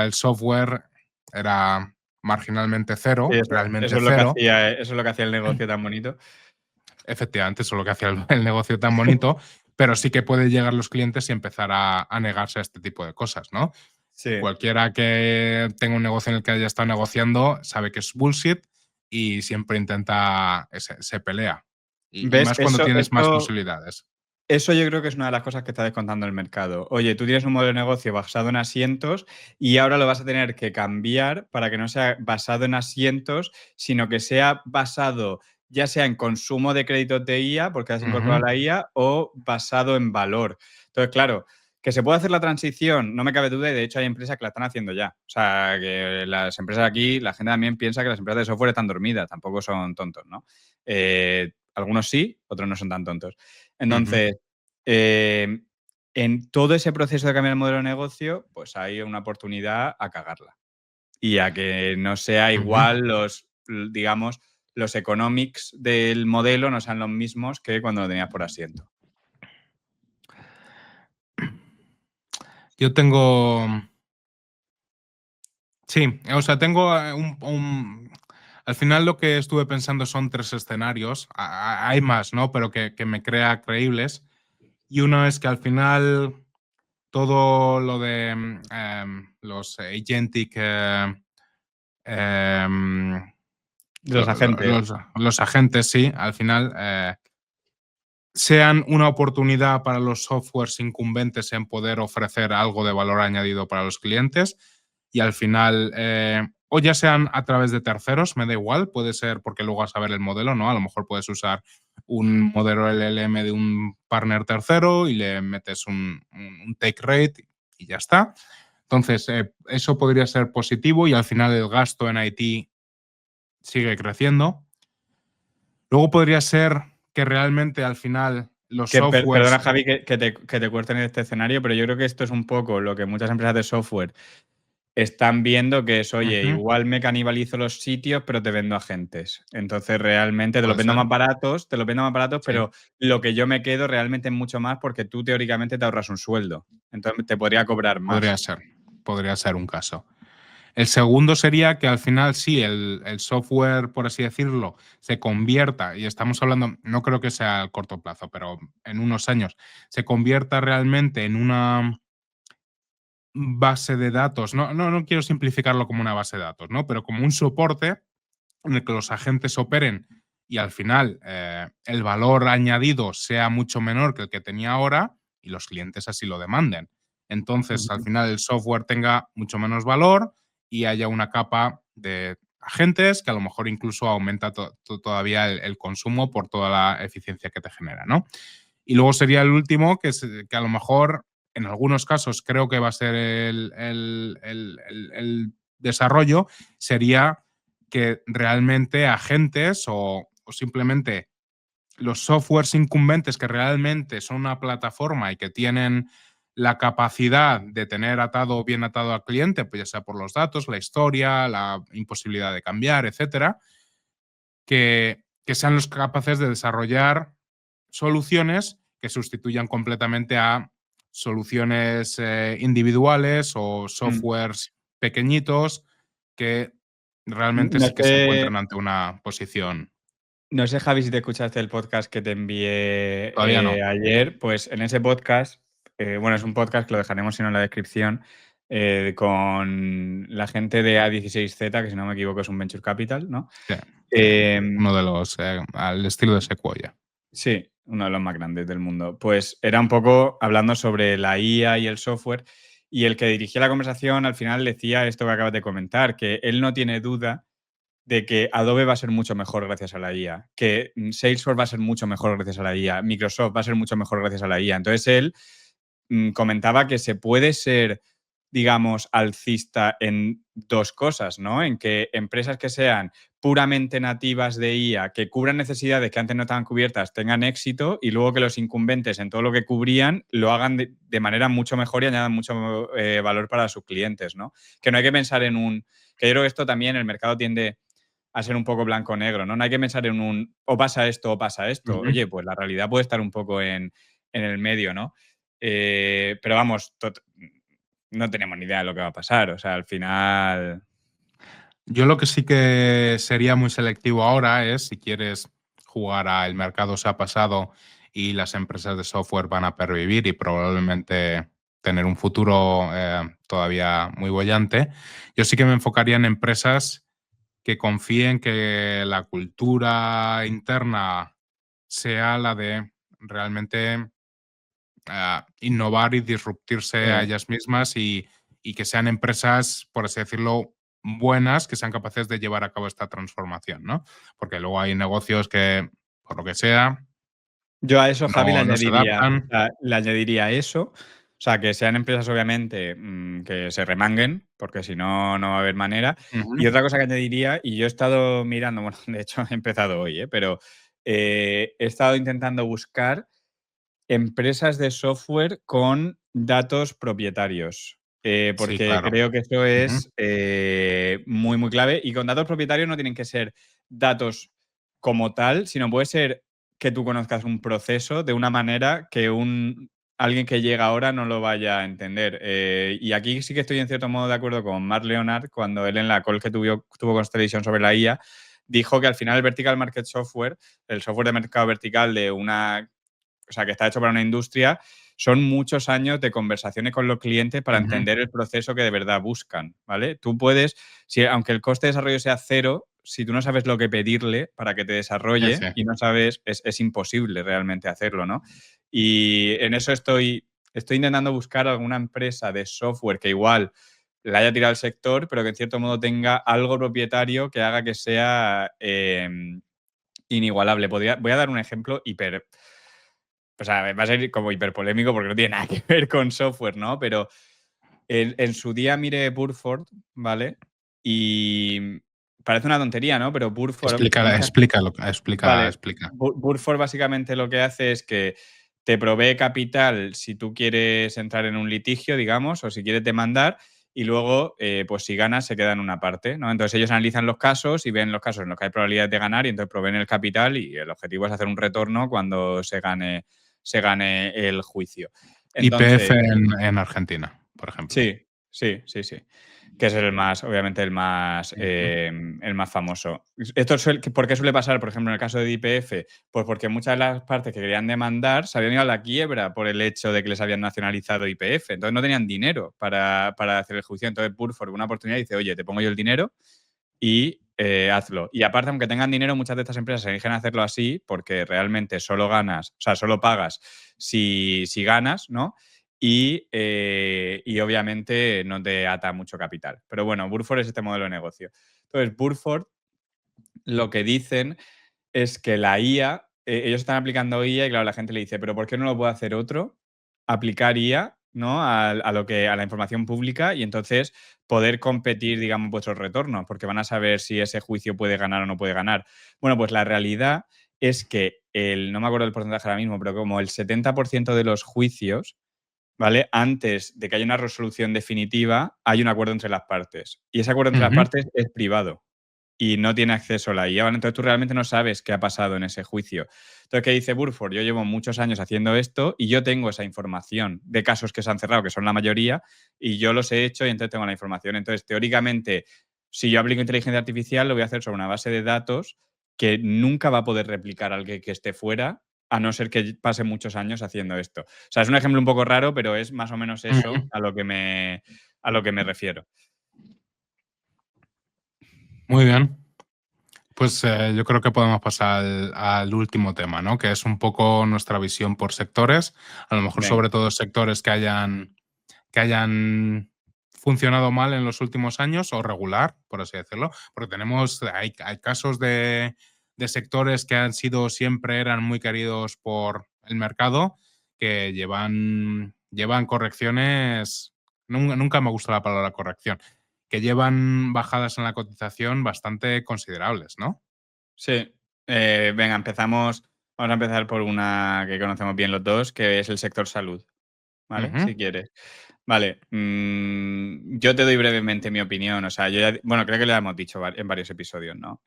el software era marginalmente Sí, cero, realmente eso es lo que cero. hacía, eso es lo que hacía el negocio tan bonito. Efectivamente, eso es lo que hacía el negocio tan bonito, pero sí que puede llegar los clientes y empezar a negarse a este tipo de cosas, ¿no? Sí. Cualquiera que tenga un negocio en el que haya estado negociando sabe que es bullshit y siempre intenta, se pelea. Y ¿Ves? más cuando tienes más posibilidades. Eso yo creo que es una de las cosas que está descontando el mercado. Oye, tú tienes un modelo de negocio basado en asientos y ahora lo vas a tener que cambiar para que no sea basado en asientos, sino que sea basado ya sea en consumo de créditos de IA, porque has incorporado Ujú, la IA, o basado en valor. Entonces, claro, que se puede hacer la transición, no me cabe duda, y de hecho hay empresas que la están haciendo ya. O sea, que las empresas aquí, la gente también piensa que las empresas de software están dormidas, tampoco son tontos, ¿no? Algunos sí, otros no son tan tontos. ujú, Entonces, eh, en todo ese proceso de cambiar el modelo de negocio, pues hay una oportunidad a cagarla. Y a que no sea ujú. igual digamos, los economics del modelo no sean los mismos que cuando lo tenías por asiento. Yo tengo, sí, o sea, tengo al final lo que estuve pensando son tres escenarios. Hay más, ¿no? Pero que me crea creíbles. Y uno es que al final todo lo de los agentic, em, De los agentes. los agentes, sí, al final sean una oportunidad para los softwares incumbentes en poder ofrecer algo de valor añadido para los clientes y al final, o ya sean a través de terceros, me da igual, puede ser porque luego a saber el modelo, ¿no? A lo mejor puedes usar un modelo LLM de un partner tercero y le metes un take rate y ya está. Entonces, eso podría ser positivo y al final el gasto en IT sigue creciendo. Luego podría ser que realmente al final los Perdona, softwares... Javi, que te corten en este escenario, pero yo creo que esto es un poco lo que muchas empresas de software están viendo, que es, oye, Ujú, igual me canibalizo los sitios, pero te vendo agentes. Entonces, realmente puede ser, te los vendo más baratos, sí, pero lo que yo me quedo realmente es mucho más porque tú teóricamente te ahorras un sueldo. Entonces, te podría cobrar podría más. ser, podría ser un caso. El segundo sería que al final sí, el software, por así decirlo, se convierta, y estamos hablando, no creo que sea a corto plazo, pero en unos años, se convierta realmente en una base de datos. No quiero simplificarlo como una base de datos, ¿no? Pero como un soporte en el que los agentes operen y al final el valor añadido sea mucho menor que el que tenía ahora y los clientes así lo demanden. Entonces, al Ujú. final el software tenga mucho menos valor y haya una capa de agentes que a lo mejor incluso aumenta todavía el consumo por toda la eficiencia que te genera, ¿no? Y luego sería el último, que a lo mejor en algunos casos creo que va a ser el desarrollo, sería que realmente agentes o simplemente los softwares incumbentes que realmente son una plataforma y que tienen la capacidad de tener atado bien atado al cliente, pues ya sea por los datos, la historia, la imposibilidad de cambiar, etcétera, que sean los capaces de desarrollar soluciones que sustituyan completamente a soluciones individuales o Mm. softwares pequeñitos que realmente No sí que se sé, encuentran ante una posición. no sé, Javi, si te escuchaste el podcast que te envié Todavía no. ayer, pues en ese podcast, bueno, es un podcast que lo dejaremos si no en la descripción, con la gente de A16Z, que si no me equivoco es un venture capital, ¿no? Sí, sí. Em, Uno de los al estilo de Sequoia. Sí, uno de los más grandes del mundo. Pues era un poco hablando sobre la IA y el software, y el que dirigía la conversación al final decía esto que acabas de comentar, que él no tiene duda de que Adobe va a ser mucho mejor gracias a la IA, que Salesforce va a ser mucho mejor gracias a la IA, Microsoft va a ser mucho mejor gracias a la IA. Entonces él comentaba que se puede ser, digamos, alcista en dos cosas, ¿no? En que empresas que sean puramente nativas de IA, que cubran necesidades que antes no estaban cubiertas, tengan éxito, y luego que los incumbentes en todo lo que cubrían lo hagan de manera mucho mejor y añadan mucho valor para sus clientes, ¿no? Que no hay que pensar en un... Que yo creo que esto también el mercado tiende a ser un poco blanco-negro, ¿no? No hay que pensar en un o pasa esto o pasa esto. Ujú. Oye, pues la realidad puede estar un poco en el medio, ¿no? Pero vamos, no tenemos ni idea de lo que va a pasar. O sea, al final. Yo lo que sí que sería muy selectivo ahora es si quieres jugar a el mercado se ha pasado y las empresas de software van a pervivir y probablemente tener un futuro todavía muy bollante. Yo sí que me enfocaría en empresas que confíen que la cultura interna sea la de realmente innovar y disruptirse a eh, ellas mismas y que sean empresas, por así decirlo, buenas, que sean capaces de llevar a cabo esta transformación, ¿no? Porque luego hay negocios que, por lo que sea, yo a eso, Javi, no se adaptan. le añadiría eso. O sea, que sean empresas, obviamente, que se remanguen, porque si no, no va a haber manera. Y Ujú. otra cosa que añadiría, y yo he estado mirando, bueno, de hecho he empezado hoy, pero he estado intentando buscar empresas de software con datos propietarios, Sí, porque claro. creo que eso Ujú. es muy, muy clave. Y con datos propietarios no tienen que ser datos como tal, sino puede ser que tú conozcas un proceso de una manera que alguien que llega ahora no lo vaya a entender. Y aquí sí que estoy en cierto modo de acuerdo con Mark Leonard cuando él en la call que tuvo Constellation sobre la IA dijo que al final el vertical market software, el software de mercado vertical de una, o sea, que está hecho para una industria, son muchos años de conversaciones con los clientes para Ujú. entender el proceso que de verdad buscan, ¿vale? Tú puedes, si, aunque el coste de desarrollo sea cero, si tú no sabes lo que pedirle para que te Sí, desarrolle sí. y no sabes, es imposible realmente hacerlo, ¿no? Y en eso estoy intentando buscar alguna empresa de software que igual la haya tirado al sector, pero que en cierto modo tenga algo propietario que haga que sea inigualable. Voy a dar un ejemplo hiper, o sea, va a ser como hiperpolémico porque no tiene nada que ver con software, ¿no? Pero en su día mire Burford, ¿vale? Y parece una tontería, ¿no? Pero Burford, Explica, muchas. explícalo, Vale, explica. Burford básicamente lo que hace es que te provee capital si tú quieres entrar en un litigio, digamos, o si quieres demandar, y luego, pues si ganas, se queda en una parte, ¿no? Entonces ellos analizan los casos y ven los casos en los que hay probabilidades de ganar y entonces proveen el capital y el objetivo es hacer un retorno cuando se gane el juicio. YPF Entonces, en Argentina, por ejemplo. sí, sí, sí, sí. Que es el más, obviamente, Ujú. el más famoso. Esto ¿por qué suele pasar, por ejemplo, en el caso de YPF? Pues porque muchas de las partes que querían demandar se habían ido a la quiebra por el hecho de que les habían nacionalizado YPF. Entonces no tenían dinero para hacer el juicio. Entonces Burford, una oportunidad, dice, oye, te pongo yo el dinero y hazlo. Y aparte, aunque tengan dinero, muchas de estas empresas se eligen hacerlo así porque realmente solo ganas, o sea, solo pagas si ganas, ¿no? Y obviamente no te ata mucho capital. Pero bueno, Burford es este modelo de negocio. Entonces, Burford lo que dicen es que la IA ellos están aplicando IA y claro, la gente le dice, pero ¿por qué no lo puede hacer otro? Aplicar IA, ¿no? A la información pública y entonces poder competir, digamos, vuestros retornos, porque van a saber si ese juicio puede ganar o no puede ganar. Bueno, pues la realidad es que no me acuerdo del porcentaje ahora mismo, pero como el 70% de los juicios, ¿vale? Antes de que haya una resolución definitiva, hay un acuerdo entre las partes. Y ese acuerdo entre las Ujú. partes es privado y no tiene acceso a la IA, ¿vale? Entonces tú realmente no sabes qué ha pasado en ese juicio. Entonces, ¿qué dice Burford? Yo llevo muchos años haciendo esto y yo tengo esa información de casos que se han cerrado, que son la mayoría, y yo los he hecho y entonces tengo la información. Entonces, teóricamente, si yo aplico inteligencia artificial, lo voy a hacer sobre una base de datos que nunca va a poder replicar alguien que esté fuera, a no ser que pase muchos años haciendo esto. O sea, es un ejemplo un poco raro, pero es más o menos eso Ujú. a lo que me refiero. Muy bien. Pues yo creo que podemos pasar al último tema, ¿no? Que es un poco nuestra visión por sectores, a lo mejor Venga. sobre todo sectores que hayan funcionado mal en los últimos años o regular, por así decirlo, porque hay casos de sectores que han sido siempre eran muy queridos por el mercado, que llevan correcciones, nunca me gusta la palabra corrección, que llevan bajadas en la cotización bastante considerables, ¿no? Sí. Venga, empezamos. Vamos a empezar por una que conocemos bien los dos, que es el sector salud, ¿vale? Ujú, Si quieres. Vale. Yo te doy brevemente mi opinión. O sea, bueno, creo que lo hemos dicho en varios episodios, ¿no?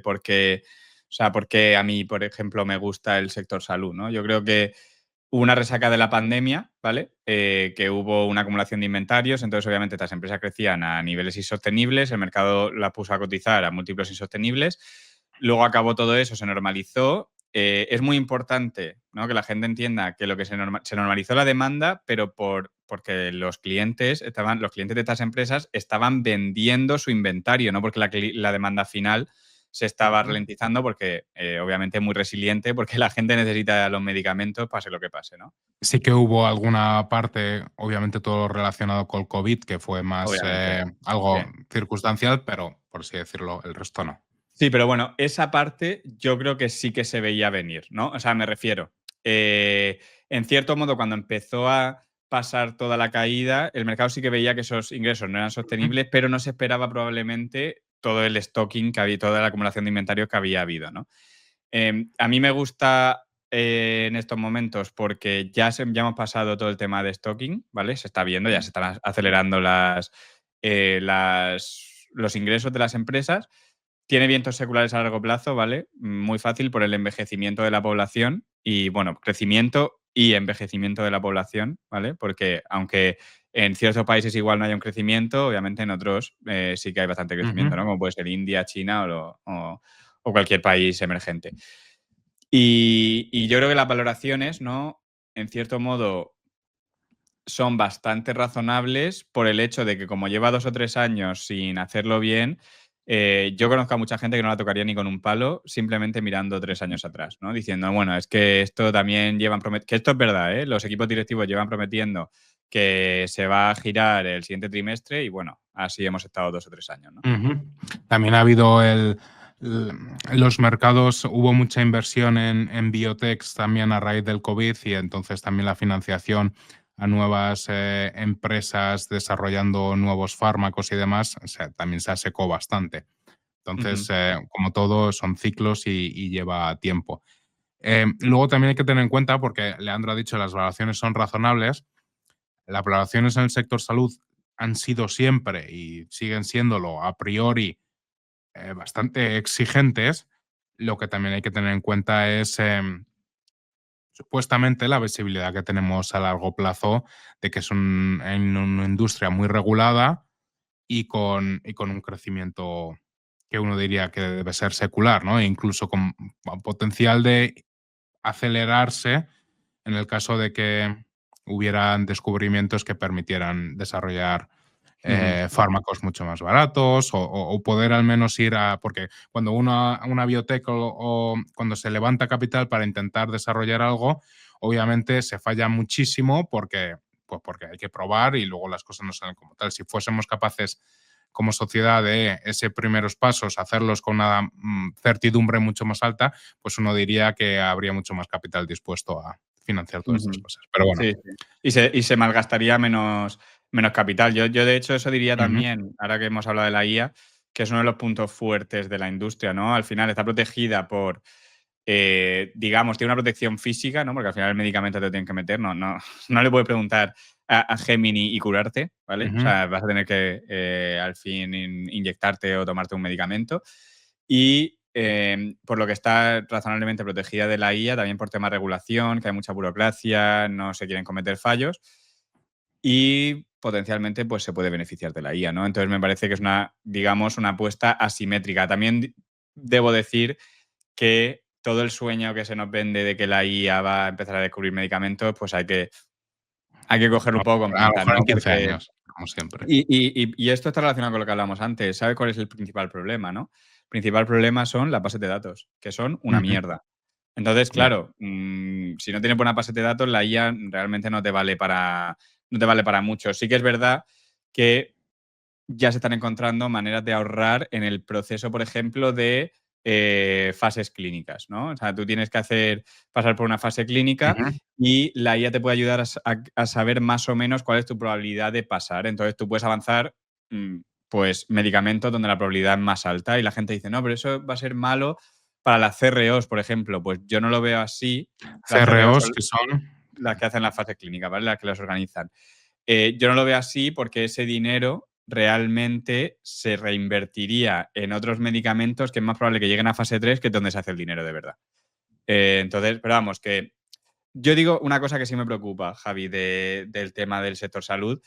Porque a mí, por ejemplo, me gusta el sector salud, ¿no? Yo creo que hubo una resaca de la pandemia, ¿vale? Que hubo una acumulación de inventarios, entonces obviamente estas empresas crecían a niveles insostenibles, el mercado las puso a cotizar a múltiplos insostenibles, luego acabó todo eso, se normalizó. Es muy importante, ¿no? Que la gente entienda que lo que se normalizó la demanda, pero porque los clientes de estas empresas estaban vendiendo su inventario, no porque la demanda final se estaba ujú. ralentizando porque obviamente es muy resiliente porque la gente necesita los medicamentos pase lo que pase, ¿no? Sí que hubo alguna parte, obviamente todo relacionado con el COVID, que fue más Obviamente. Sí. algo circunstancial, pero por así decirlo, el resto no. Sí, pero bueno, esa parte yo creo que sí que se veía venir, ¿no? O sea, me refiero, en cierto modo, cuando empezó a pasar toda la caída, el mercado sí que veía que esos ingresos no eran Ujú, sostenibles, pero no se esperaba probablemente todo el stocking que había, toda la acumulación de inventario que había habido, ¿no? A mí me gusta en estos momentos porque ya hemos pasado todo el tema de stocking, ¿vale? Se está viendo, ya se están acelerando los ingresos de las empresas. Tiene vientos seculares a largo plazo, ¿vale? Muy fácil por el envejecimiento de la población y, bueno, crecimiento y envejecimiento de la población, ¿vale? Porque aunque en ciertos países igual no haya un crecimiento, obviamente en otros sí que hay bastante crecimiento, ujú, ¿no? Como puede ser India, China o cualquier país emergente. Y yo creo que las valoraciones, ¿no? En cierto modo, son bastante razonables por el hecho de que como lleva 2 o 3 años sin hacerlo bien, yo conozco a mucha gente que no la tocaría ni con un palo, simplemente mirando 3 años atrás, ¿no? Diciendo, bueno, es que esto también que esto es verdad, ¿eh? Los equipos directivos llevan prometiendo que se va a girar el siguiente trimestre y bueno, así hemos estado 2 o 3 años, ¿no? ujú. También ha habido los mercados, hubo mucha inversión en biotechs también a raíz del COVID y entonces también la financiación a nuevas empresas desarrollando nuevos fármacos y demás, o sea, también se asecó bastante. Entonces, Ujú, como todo, son ciclos y lleva tiempo. Luego también hay que tener en cuenta, porque Leandro ha dicho las valoraciones son razonables, las valoraciones en el sector salud han sido siempre y siguen siéndolo a priori bastante exigentes. Lo que también hay que tener en cuenta es supuestamente la visibilidad que tenemos a largo plazo de que es en una industria muy regulada y con un crecimiento que uno diría que debe ser secular, ¿no? E incluso con potencial de acelerarse en el caso de que hubieran descubrimientos que permitieran desarrollar ujú, fármacos mucho más baratos o poder al menos ir a... Porque cuando una biotech o cuando se levanta capital para intentar desarrollar algo, obviamente se falla muchísimo porque hay que probar y luego las cosas no salen como tal. Si fuésemos capaces como sociedad de ese primeros pasos, hacerlos con una certidumbre mucho más alta, pues uno diría que habría mucho más capital dispuesto a financiar todas estas Ujú. cosas. Pero bueno. Sí, sí. Y se malgastaría menos capital. Yo, de hecho, eso diría Ujú, también, ahora que hemos hablado de la IA, que es uno de los puntos fuertes de la industria, ¿no? Al final está protegida por, digamos, tiene una protección física, ¿no? Porque al final el medicamento te lo tienen que meter, no le puedes preguntar a Gemini y curarte, ¿vale? O ujú, sea, vas a tener que, al fin, inyectarte o tomarte un medicamento. Y por lo que está razonablemente protegida de la IA, también por tema de regulación, que hay mucha burocracia, no se quieren cometer fallos y potencialmente pues, se puede beneficiar de la IA, ¿no? Entonces me parece que es una, digamos, una apuesta asimétrica. También debo decir que todo el sueño que se nos vende de que la IA va a empezar a descubrir medicamentos, pues hay que cogerlo un poco con a lo pinzas, mejor ¿no? en 15 Porque años, como siempre. y esto está relacionado con lo que hablamos antes. ¿Sabes cuál es el principal problema, no? El principal problema son las bases de datos, que son una Ujú, mierda. Entonces, ya. claro, si no tienes buena base de datos, la IA realmente no te vale para mucho. Sí que es verdad que ya se están encontrando maneras de ahorrar en el proceso, por ejemplo, de fases clínicas, ¿no? O sea, tú tienes que pasar por una fase clínica Ujú, y la IA te puede ayudar a saber más o menos cuál es tu probabilidad de pasar. Entonces tú puedes avanzar, mm, pues, medicamentos donde la probabilidad es más alta y la gente dice, no, pero eso va a ser malo para las CROs, por ejemplo. Pues yo no lo veo así. Las CROs CROs son que son. las que hacen la fase clínica, ¿vale? Las que las organizan. Yo no lo veo así porque ese dinero realmente se reinvertiría en otros medicamentos que es más probable que lleguen a fase 3 que es donde se hace el dinero de verdad. Entonces, pero vamos, que yo digo una cosa que sí me preocupa, Javi, del tema del sector salud.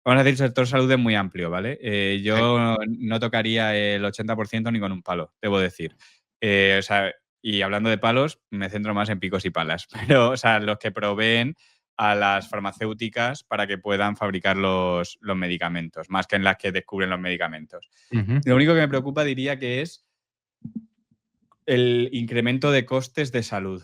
Vamos a decir, el sector salud es muy amplio, ¿vale? Sí. Yo no tocaría el 80% ni con un palo, debo decir. O sea, y hablando de palos, me centro más en picos y palas. Pero, o sea, los que proveen a las farmacéuticas para que puedan fabricar los medicamentos, más que en las que descubren los medicamentos. Ujú, Lo único que me preocupa diría que es el incremento de costes de salud.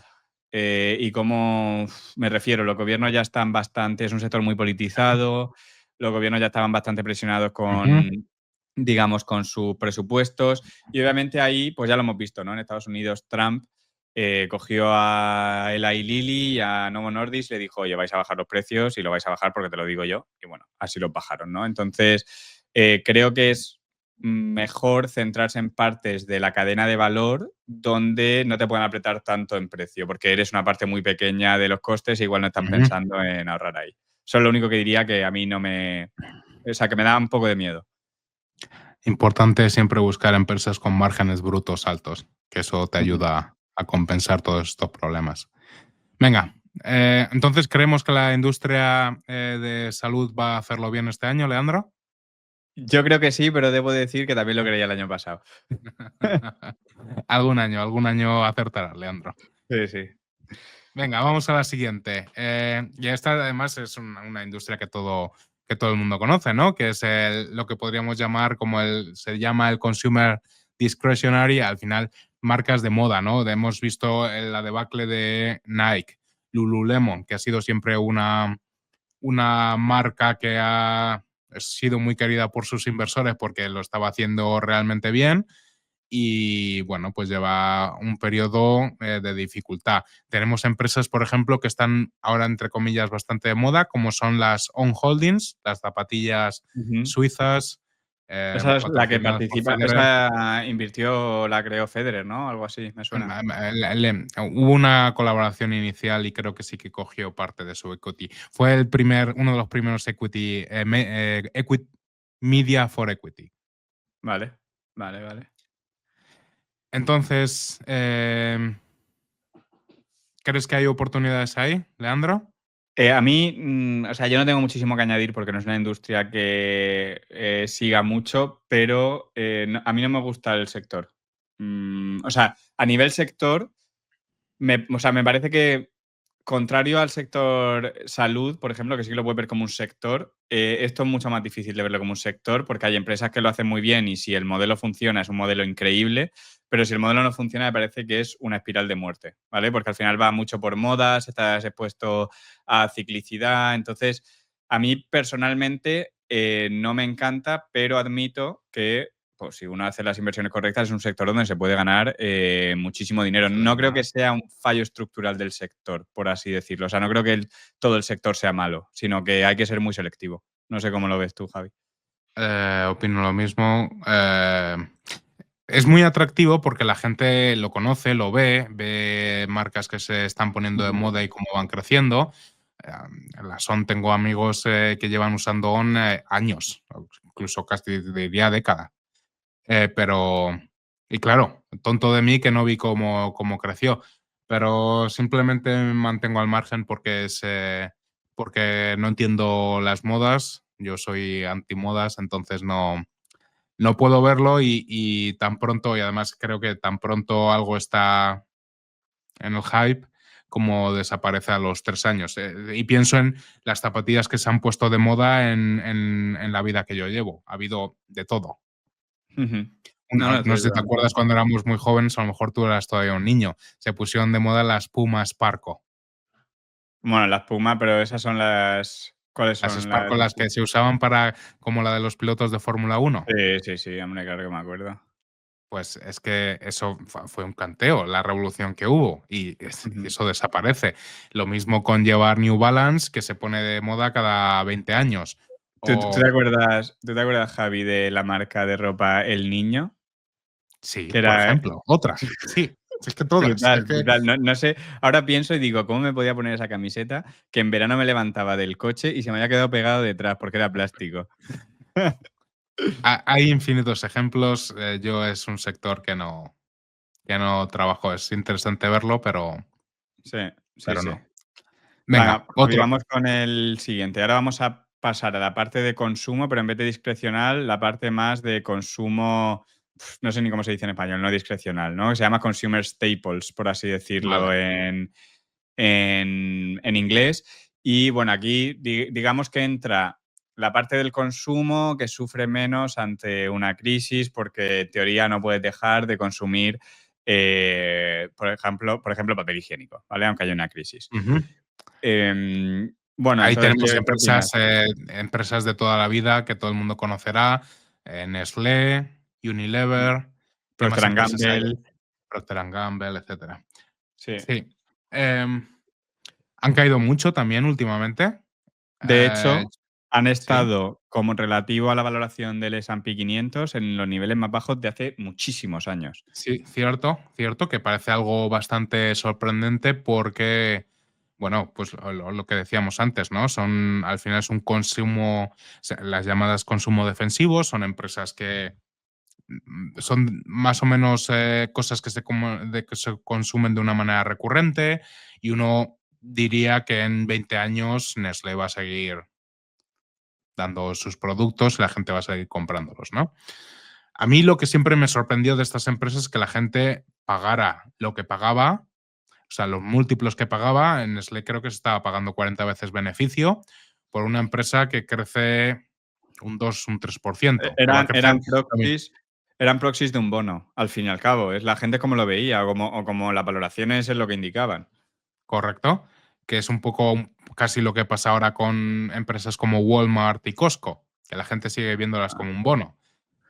Y cómo me refiero, los gobiernos ya están bastante, es un sector muy politizado, los gobiernos ya estaban bastante presionados ujú, con, digamos, con sus presupuestos. Y obviamente ahí, pues ya lo hemos visto, ¿no? En Estados Unidos, Trump cogió a Eli Lilly y a Novo Nordisk y le dijo, oye, vais a bajar los precios y lo vais a bajar porque te lo digo yo. Y bueno, así los bajaron, ¿no? Entonces, creo que es mejor centrarse en partes de la cadena de valor donde no te puedan apretar tanto en precio, porque eres una parte muy pequeña de los costes y igual no están ujú. pensando en ahorrar ahí. Eso es lo único que diría que a mí o sea, que me da un poco de miedo. Importante siempre buscar empresas con márgenes brutos altos, que eso te Ujú. ayuda a compensar todos estos problemas. Venga, entonces creemos que la industria de salud va a hacerlo bien este año, Leandro. Yo creo que sí, pero debo decir que también lo creía el año pasado. Algún año acertará, Leandro. Sí, sí. Venga, vamos a la siguiente. Y esta además es una industria que todo el mundo conoce, ¿no? Que es lo que podríamos llamar se llama el consumer discretionary, al final marcas de moda, ¿no? Hemos visto la debacle de Nike, Lululemon, que ha sido siempre una marca que ha sido muy querida por sus inversores porque lo estaba haciendo realmente bien y bueno, pues lleva un periodo de dificultad. Tenemos empresas, por ejemplo, que están ahora, entre comillas, bastante de moda, como son las On Holdings, las zapatillas Ujú. suizas, Esa es la que patrocinadas por participa, Federer. esa invirtió, la creó Federer, ¿no? Algo así, me suena. Hubo una colaboración inicial y creo que sí que cogió parte de su equity. Fue uno de los primeros equity media for equity. Vale, vale, vale. Entonces, ¿crees que hay oportunidades ahí, Leandro? A mí, o sea, yo no tengo muchísimo que añadir porque no es una industria que siga mucho, pero a mí no me gusta el sector. O sea, a nivel sector, o sea, me parece que, contrario al sector salud, por ejemplo, que sí que lo puedes ver como un sector, esto es mucho más difícil de verlo como un sector porque hay empresas que lo hacen muy bien y si el modelo funciona es un modelo increíble, pero si el modelo no funciona me parece que es una espiral de muerte, ¿vale? Porque al final va mucho por modas, estás expuesto a ciclicidad. Entonces, a mí personalmente no me encanta, pero admito que pues, si uno hace las inversiones correctas es un sector donde se puede ganar muchísimo dinero. Mucho No creo dinero. que sea un fallo estructural del sector, por así decirlo. O sea, no creo que todo el sector sea malo, sino que hay que ser muy selectivo. No sé cómo lo ves tú, Javi. Opino lo mismo. Es muy atractivo porque la gente lo conoce, lo ve marcas que se están poniendo de Ujú. moda y cómo van creciendo. En la Son tengo amigos que llevan usando On años, incluso casi diría década. Pero, y claro, tonto de mí que no vi cómo creció, pero simplemente me mantengo al margen porque no entiendo las modas. Yo soy antimodas, entonces no puedo verlo y tan pronto, y además creo que tan pronto algo está en el hype como desaparece a los 3 años. Y pienso en las zapatillas que se han puesto de moda en la vida que yo llevo. Ha habido de todo. Ujú. No, no, No estoy sé si te totalmente de acuerdas cuando acuerdo. éramos muy jóvenes, a lo mejor tú eras todavía un niño. Se pusieron de moda las Puma Sparco. Bueno, las Puma, pero esas son las. ¿Cuáles Las son Sparco, las? las que se usaban para, como la de los pilotos de Fórmula 1. Sí, sí, sí, hombre, claro que me acuerdo. Pues es que eso fue un canteo, la revolución que hubo, y Ujú. eso desaparece. Lo mismo con llevar New Balance, que se pone de moda cada 20 años. ¿Tú O te acuerdas, Javi, de la marca de ropa El Niño? sí, Que por era ejemplo, otra. Sí, es que todas. brutal, Es que brutal. No, no sé, ahora pienso y digo, ¿cómo me podía poner esa camiseta que en verano me levantaba del coche y se me había quedado pegado detrás porque era plástico? hay infinitos ejemplos. Yo es un sector que no trabajo. Es interesante verlo, Sí, sí, pero sí. no. Venga, Venga, Javi, otro. vamos con el siguiente. Ahora vamos a pasar a la parte de consumo, pero en vez de discrecional, la parte más de consumo, no sé ni cómo se dice en español, no discrecional, ¿no? Se llama consumer staples, por así decirlo Vale. en inglés. Y bueno, aquí digamos que entra la parte del consumo que sufre menos ante una crisis porque en teoría no puedes dejar de consumir, por ejemplo, papel higiénico, ¿vale? Aunque haya una crisis. Ujú. Bueno, Ahí entonces, tenemos ¿qué opinas? empresas de toda la vida que todo el mundo conocerá, Nestlé, Unilever, ¿qué más Procter& empresas hay? Gamble, Procter& Gamble, etcétera. sí. Sí, em, han caído mucho también últimamente. De Eh, hecho, han sí, estado como relativo a la valoración del S&P 500 en los niveles más bajos de hace muchísimos años. sí, cierto, que parece algo bastante sorprendente porque, bueno, pues lo que decíamos antes, ¿no? Al final es un consumo, las llamadas consumo defensivo, son empresas que son más o menos cosas que se consumen de una manera recurrente y uno diría que en 20 años Nestlé va a seguir dando sus productos y la gente va a seguir comprándolos, ¿no? A mí lo que siempre me sorprendió de estas empresas es que la gente pagara lo que pagaba, o sea, los múltiplos que pagaba. En Nestlé creo que se estaba pagando 40 veces beneficio por una empresa que crece un 2, un 3%, que va a Eran, crecer eran proxies, eran proxies de un bono, al fin y al cabo. Es la gente como lo veía o como las valoraciones es lo que indicaban. correcto, que es un poco casi lo que pasa ahora con empresas como Walmart y Costco, que la gente sigue viéndolas Ah. como un bono.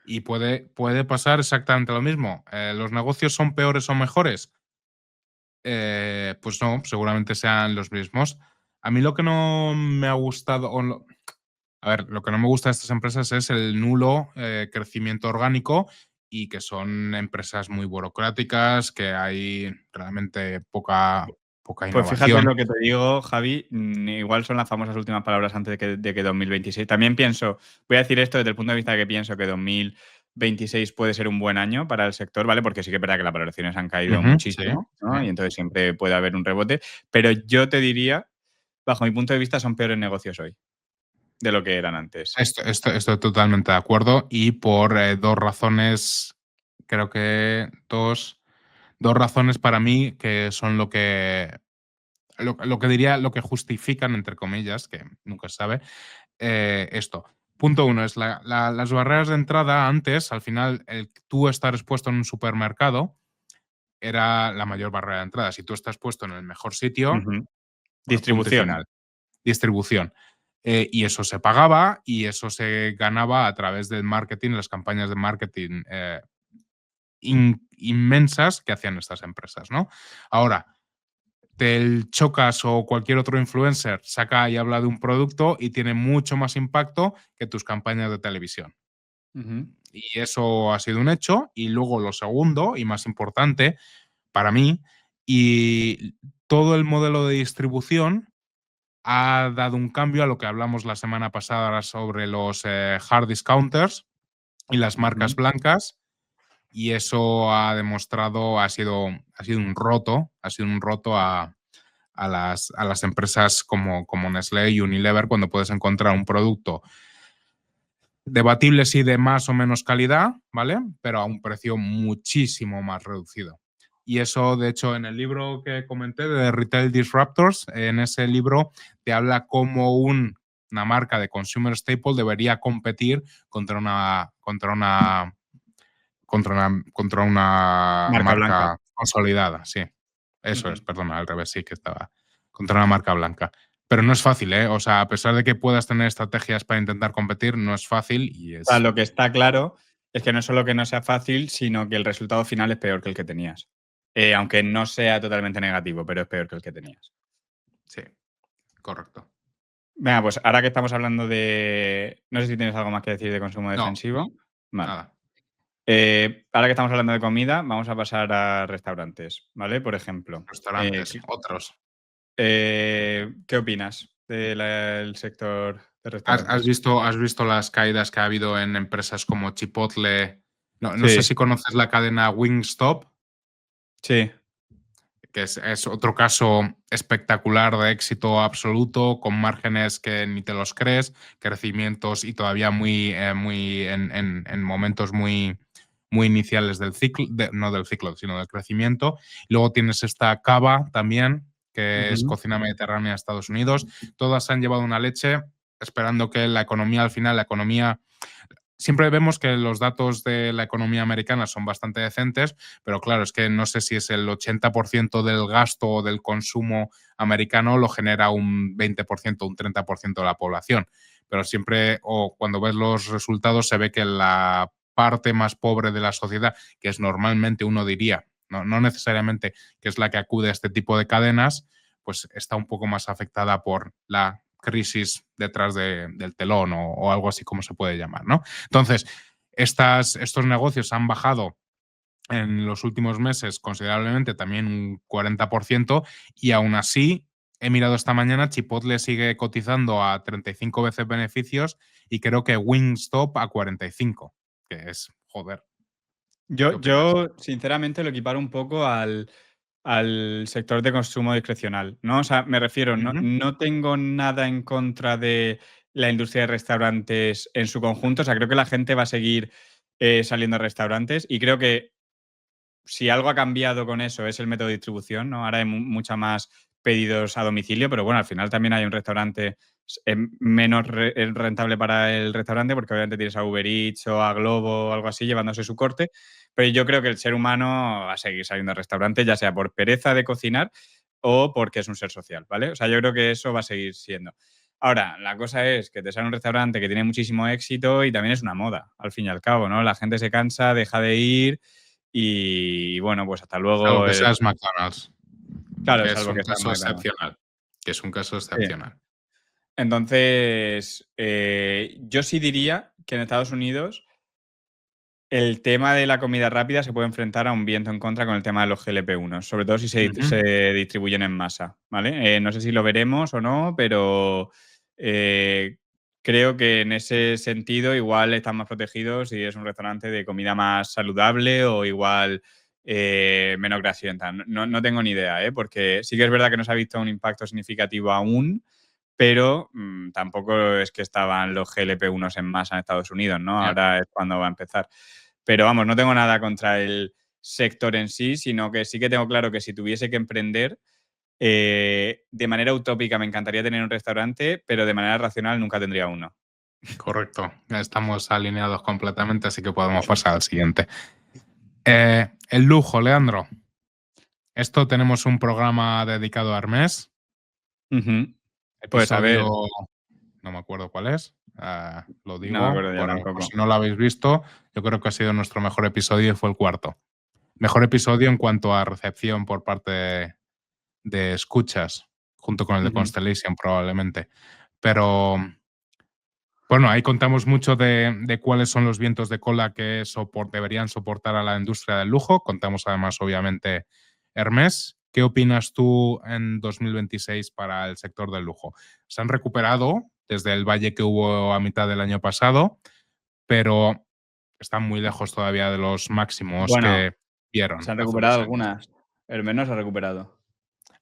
Y puede pasar exactamente lo mismo. ¿Los negocios son peores o mejores? Pues no, seguramente sean los mismos. A mí lo que no me ha gustado, a ver, lo que no me gusta de estas empresas es el nulo crecimiento orgánico y que son empresas muy burocráticas, que hay realmente poca Pues fíjate innovación. lo que te digo, Javi, igual son las famosas últimas palabras antes de que 2026. También pienso, voy a decir esto desde el punto de vista de que pienso que 2026 puede ser un buen año para el sector, ¿vale? Porque sí que es verdad que las valoraciones han caído Ujú, sí, muchísimo, sí. ¿no? Y entonces siempre puede haber un rebote. Pero yo te diría, bajo mi punto de vista, son peores negocios hoy de lo que eran antes. Estoy totalmente de acuerdo y por dos razones, creo que dos razones para mí que son lo que diría, lo que justifican, entre comillas, que nunca se sabe, esto. Punto uno es las barreras de entrada antes, al final, tú estar expuesto en un supermercado era la mayor barrera de entrada. Si tú estás puesto en el mejor sitio, Ujú. bueno, punto y Distribución. final. Distribución. y eso se pagaba y eso se ganaba a través del marketing, las campañas de marketing inmensas que hacían estas empresas, ¿no? Ahora, del Chocas o cualquier otro influencer saca y habla de un producto y tiene mucho más impacto que tus campañas de televisión. Ujú. Y eso ha sido un hecho. Y luego lo segundo y más importante para mí, y todo el modelo de distribución ha dado un cambio a lo que hablamos la semana pasada sobre los hard discounters y las marcas Ujú. blancas. Y eso ha demostrado, ha sido un roto a las empresas como Nestlé y Unilever cuando puedes encontrar un producto debatible sí de más o menos calidad, ¿vale? Pero a un precio muchísimo más reducido. Y eso, de hecho, en el libro que comenté de Retail Disruptors, en ese libro te habla cómo una marca de consumer staple debería competir contra una Marca blanca. marca consolidada, sí. Eso es, Ujú. perdona, al revés, sí que estaba contra una marca blanca. Pero no es fácil, ¿eh? O sea, a pesar de que puedas tener estrategias para intentar competir, no es fácil y O sea, es. lo que está claro es que no es solo que no sea fácil, sino que el resultado final es peor que el que tenías. Aunque no sea totalmente negativo, pero es peor que el que tenías. Sí, correcto. Venga, pues ahora que estamos hablando de. No sé si tienes algo más que decir de consumo No, defensivo. Vale. nada. Ahora que estamos hablando de comida, vamos a pasar a restaurantes, ¿vale? Por ejemplo, Restaurantes, otros. ¿qué opinas del sector de ¿Has, has restaurantes? visto, has visto las caídas que ha habido en empresas como Chipotle? No, no sé Sí, si conoces la cadena Wingstop, sí. que es otro caso espectacular de éxito absoluto, con márgenes que ni te los crees, crecimientos y todavía muy en momentos muy iniciales del ciclo, no del ciclo, sino del crecimiento. Luego tienes esta Cava también, que es Ujú. cocina mediterránea de Estados Unidos. Todas han llevado una leche, esperando que la economía, al final, la economía siempre vemos que los datos de la economía americana son bastante decentes, pero claro, es que no sé si es el 80% del gasto o del consumo americano lo genera un 20%, un 30% de la población. Pero siempre, o cuando ves los resultados, se ve que la parte más pobre de la sociedad, que es normalmente uno diría, no necesariamente que es la que acude a este tipo de cadenas, pues está un poco más afectada por la crisis detrás del telón o algo así como se puede llamar, ¿no? Entonces, estos negocios han bajado en los últimos meses considerablemente, también un 40%, y aún así, he mirado esta mañana, Chipotle sigue cotizando a 35 veces beneficios y creo que Wingstop a 45, que es, joder, ¿qué opinas? Yo, sinceramente, lo equiparo un poco al sector de consumo discrecional, ¿no? O sea, me refiero, no, Ujú. no tengo nada en contra de la industria de restaurantes en su conjunto. O sea, creo que la gente va a seguir saliendo a restaurantes y creo que si algo ha cambiado con eso es el método de distribución, ¿no? Ahora hay mucha más pedidos a domicilio, pero bueno, al final también hay un restaurante menos rentable para el restaurante porque obviamente tienes a Uber Eats o a Globo o algo así llevándose su corte, pero yo creo que el ser humano va a seguir saliendo a restaurantes, ya sea por pereza de cocinar o porque es un ser social, ¿vale? O sea, yo creo que eso va a seguir siendo. Ahora, la cosa es que te sale un restaurante que tiene muchísimo éxito y también es una moda, al fin y al cabo, ¿no? La gente se cansa, deja de ir y bueno, pues hasta Salvo luego. que seas McDonald's, Claro, que es salvo un que sea caso McDonald's. excepcional, que es un caso Sí. excepcional. Entonces, yo sí diría que en Estados Unidos el tema de la comida rápida se puede enfrentar a un viento en contra con el tema de los GLP-1, sobre todo si Ujú. se distribuyen en masa, ¿vale? No sé si lo veremos o no, pero eh, creo que en ese sentido igual están más protegidos si es un restaurante de comida más saludable o igual menos grasienta. No tengo ni idea, ¿eh? Porque sí que es verdad que no se ha visto un impacto significativo aún, pero tampoco es que estaban los GLP-1 en masa en Estados Unidos, ¿no? Ya. Ahora es cuando va a empezar. Pero vamos, no tengo nada contra el sector en sí, sino que sí que tengo claro que si tuviese que emprender, de manera utópica me encantaría tener un restaurante, pero de manera racional nunca tendría uno. Correcto, estamos alineados completamente, así que podemos pasar al siguiente. El lujo, Leandro. Esto tenemos un programa dedicado a Hermés, Ujú. Pues a ver, episodio no me acuerdo cuál es, lo No me digo, acuerdo yo por tampoco. si no lo habéis visto, yo creo que ha sido nuestro mejor episodio y fue el cuarto. Mejor episodio en cuanto a recepción por parte de escuchas, junto con el de Ujú. Constellation probablemente. Pero bueno, ahí contamos mucho de cuáles son los vientos de cola que deberían soportar a la industria del lujo. Contamos además, obviamente, Hermès. ¿Qué opinas tú en 2026 para el sector del lujo? Se han recuperado desde el valle que hubo a mitad del año pasado, pero están muy lejos todavía de los máximos Bueno, que vieron se han hace recuperado unos años. algunas. Hermès no se ha recuperado.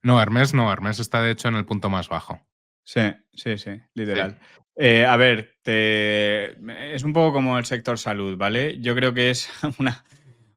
No, Hermès está de hecho en el punto más bajo. Sí, sí, sí, Sí. literal. A ver, es un poco como el sector salud, ¿vale? Yo creo que es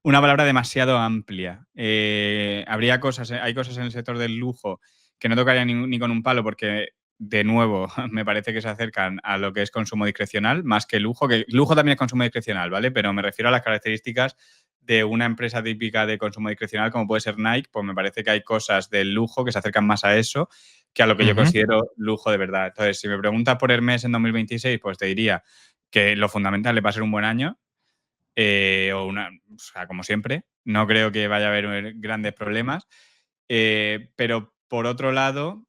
una palabra demasiado amplia. Hay cosas en el sector del lujo que no tocaría ni con un palo porque, de nuevo, me parece que se acercan a lo que es consumo discrecional más que lujo, que lujo también es consumo discrecional, ¿vale? Pero me refiero a las características de una empresa típica de consumo discrecional como puede ser Nike, pues me parece que hay cosas del lujo que se acercan más a eso que a lo que yo Ujú. considero lujo de verdad. Entonces, si me preguntas por Hermès en 2026, pues te diría que lo fundamental es va a ser un buen año, o sea, como siempre. No creo que vaya a haber grandes problemas. Pero por otro lado,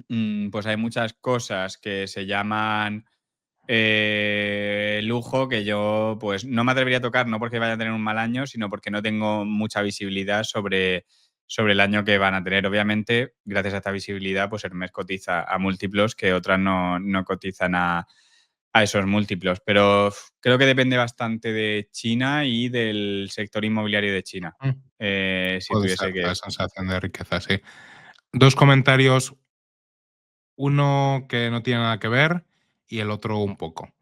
pues hay muchas cosas que se llaman lujo que yo pues no me atrevería a tocar, no porque vaya a tener un mal año, sino porque no tengo mucha visibilidad sobre el año que van a tener. Obviamente, gracias a esta visibilidad, pues Hermès cotiza a múltiplos que otras no cotizan a esos múltiplos. Pero creo que depende bastante de China y del sector inmobiliario de China. Mm. Si Puede ser tuviese que... la sensación de riqueza, sí. Dos comentarios, uno que no tiene nada que ver y el otro un poco.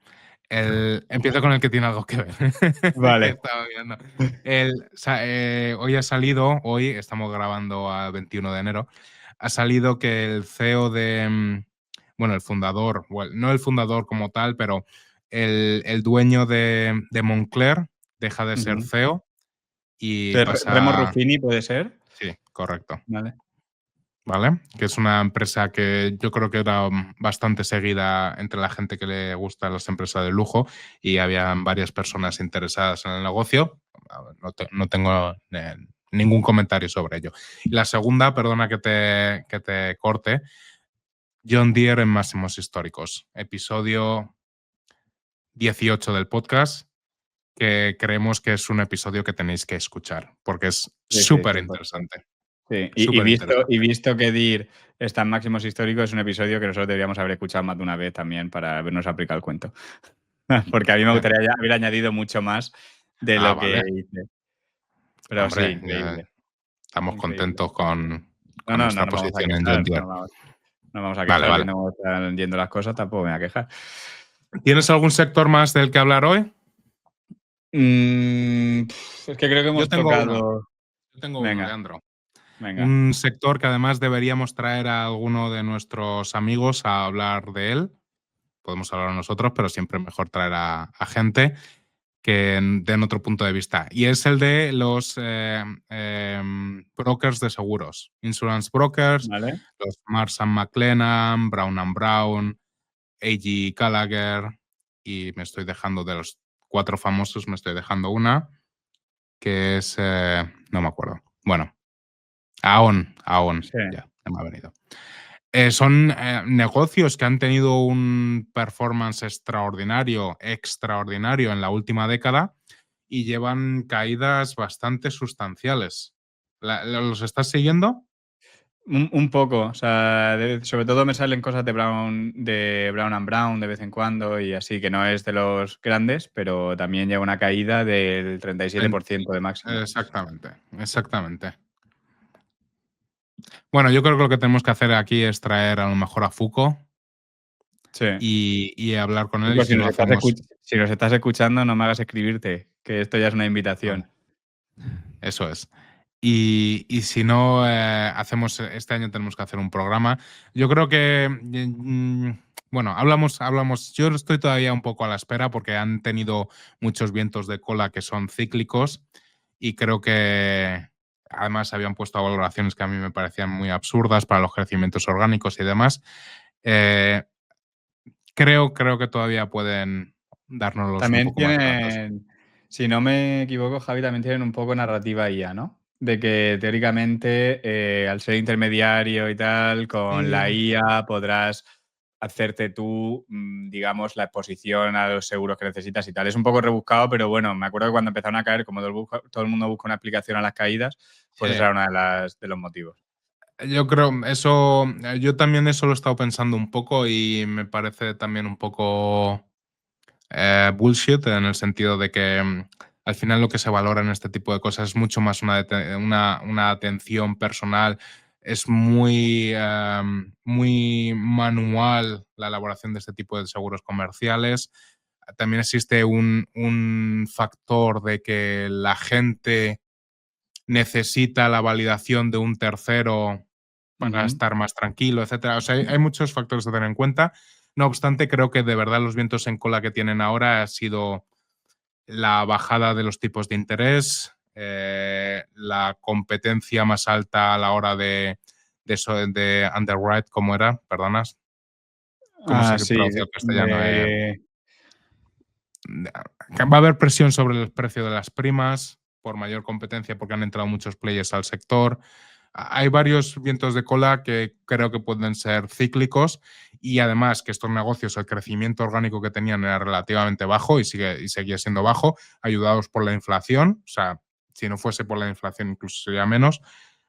Empiezo con el que tiene algo que ver. Que Vale. estaba viendo. Hoy estamos grabando a 21 de enero, ha salido que el CEO bueno, el fundador, no el fundador como tal, pero el dueño de Moncler deja de ser Ujú. CEO y Remo pasa. Ruffini puede ser. Sí, correcto. Vale. ¿Vale? Que es una empresa que yo creo que era bastante seguida entre la gente que le gusta las empresas de lujo y había varias personas interesadas en el negocio. No tengo ningún comentario sobre ello. Y la segunda, perdona que te corte, John Deere en máximos históricos, episodio 18 del podcast, que creemos que es un episodio que tenéis que escuchar, porque es Sí, sí, súper 100%. interesante. Sí, y Súper visto, y interesante. visto que DIR está en máximos históricos, es un episodio que nosotros deberíamos haber escuchado más de una vez también para habernos aplicado el cuento. Porque a mí me gustaría haber añadido mucho más de lo que Vale. hice. Pero sí, Hombre, increíble, estamos increíble. contentos No, con no nuestra nos vamos a posición en quejar, John Deere. no vamos a Vale, quejar, vale. viendo cómo están yendo las cosas, tampoco me voy a quejar. ¿Tienes algún sector más del que hablar hoy? Es que creo que Yo hemos tengo uno. tocado. Yo tengo uno, Venga, Leandro. venga. Un sector que además deberíamos traer a alguno de nuestros amigos a hablar de él. Podemos hablar nosotros, pero siempre es mejor traer a gente que den otro punto de vista. Y es el de los brokers de seguros. Insurance brokers, ¿Vale? los Marsh McLennan, Brown and Brown, A.G. Gallagher, y me estoy dejando de los cuatro famosos, me estoy dejando una, que es, no me acuerdo. Bueno, Aon, Sí. ya me ha venido. Son negocios que han tenido un performance extraordinario en la última década y llevan caídas bastante sustanciales. ¿Los estás siguiendo? Un poco, o sea, sobre todo me salen cosas de Brown and Brown de vez en cuando y así, que no es de los grandes, pero también lleva una caída del En- 37% de máximo. Exactamente, exactamente. Bueno, yo creo que lo que tenemos que hacer aquí es traer a lo mejor a Foucault Sí. y hablar con él y Chicos, si lo hacemos, si nos estás escuchando, no me hagas escribirte, que esto ya es una vale, invitación. eso es. Y si no, hacemos, este año tenemos que hacer un programa. Yo creo que, bueno, hablamos, yo estoy todavía un poco a la espera porque han tenido muchos vientos de cola que son cíclicos y creo que además habían puesto valoraciones que a mí me parecían muy absurdas para los crecimientos orgánicos y demás. Eh, creo que todavía pueden dárnoslos un También poco más baratos. tienen, si no me equivoco, Javi, también tienen un poco narrativa IA, ¿no? De que teóricamente, al ser intermediario y tal, con la Sí. IA podrás hacerte tú, digamos, la exposición a los seguros que necesitas y tal. Es un poco rebuscado, pero bueno, me acuerdo que cuando empezaron a caer, como todo el mundo busca una explicación a las caídas, pues esa Sí. era una de los motivos. Yo creo eso, yo también eso lo he estado pensando un poco y me parece también un poco bullshit en el sentido de que al final lo que se valora en este tipo de cosas es mucho más una atención personal. Es muy, muy manual la elaboración de este tipo de seguros comerciales. También existe un factor de que la gente necesita la validación de un tercero para Ujú. estar más tranquilo, etcétera. O sea, hay muchos factores a tener en cuenta. No obstante, creo que de verdad los vientos en cola que tienen ahora ha sido la bajada de los tipos de interés, la competencia más alta a la hora de underwrite, ¿cómo era? Perdonas. ¿Cómo Ah, se sí, traduce al castellano? de Va a haber presión sobre el precio de las primas por mayor competencia porque han entrado muchos players al sector. Hay varios vientos de cola que creo que pueden ser cíclicos y además que estos negocios, el crecimiento orgánico que tenían era relativamente bajo y seguía siendo bajo, ayudados por la inflación. O sea, si no fuese por la inflación incluso sería menos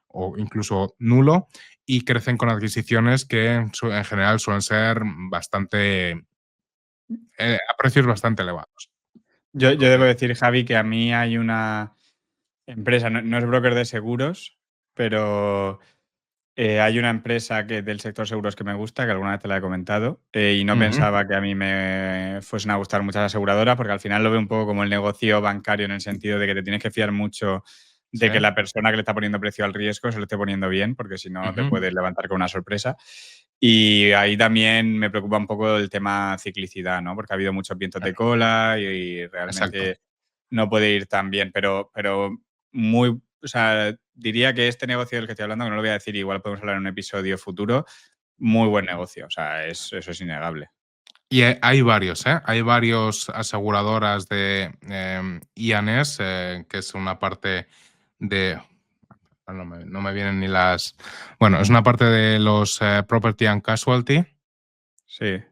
o incluso nulo y crecen con adquisiciones que en general suelen ser bastante a precios bastante elevados. yo debo Entonces, decir, Javi, que a mí hay una empresa, no es broker de seguros, pero hay una empresa del sector seguros que me gusta, que alguna vez te la he comentado, y no ujú, pensaba que a mí me fuesen a gustar muchas aseguradoras, porque al final lo veo un poco como el negocio bancario en el sentido de que te tienes que fiar mucho sí, de que la persona que le está poniendo precio al riesgo se lo esté poniendo bien, porque si no te ujú, puedes levantar con una sorpresa. Y ahí también me preocupa un poco el tema ciclicidad, ¿no? Porque ha habido muchos vientos de cola y exacto. realmente no puede ir tan bien, pero muy, o sea, diría que este negocio del que estoy hablando, que no lo voy a decir, igual podemos hablar en un episodio futuro, muy buen negocio, o sea, eso es innegable. Y hay varios, ¿eh? Hay varios aseguradoras de IANES, que es una parte de. No me vienen ni las. Bueno, es una parte de los Property and Casualty, Sí,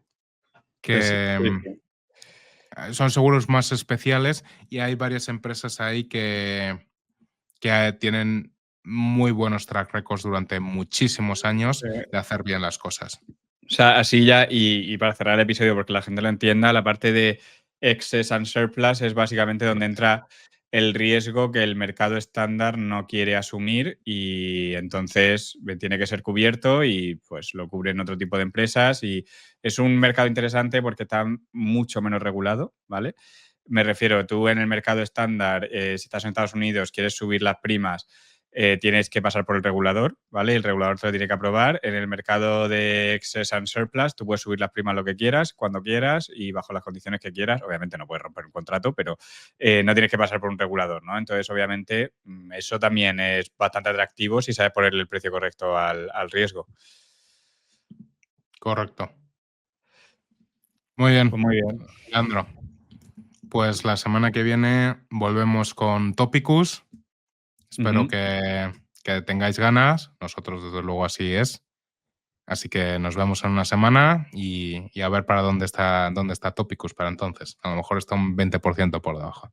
que sí, sí. son seguros más especiales y hay varias empresas ahí que tienen muy buenos track records durante muchísimos años de hacer bien las cosas. O sea, así ya, y para cerrar el episodio, porque la gente lo entienda, la parte de excess and surplus es básicamente donde entra el riesgo que el mercado estándar no quiere asumir y entonces tiene que ser cubierto y pues lo cubren otro tipo de empresas y es un mercado interesante porque está mucho menos regulado, ¿vale? Me refiero, tú en el mercado estándar, si estás en Estados Unidos, quieres subir las primas, tienes que pasar por el regulador, ¿vale? El regulador te lo tiene que aprobar. En el mercado de excess and surplus, tú puedes subir las primas lo que quieras, cuando quieras y bajo las condiciones que quieras. Obviamente no puedes romper un contrato, pero no tienes que pasar por un regulador, ¿no? Entonces, obviamente, eso también es bastante atractivo si sabes ponerle el precio correcto al riesgo. Correcto. Muy bien, Pues muy bien. Leandro. Pues la semana que viene volvemos con Topicus. Espero Ujú. que tengáis ganas. Nosotros, desde luego, así es. Así que nos vemos en una semana y a ver para dónde está Topicus para entonces. A lo mejor está un 20% por debajo.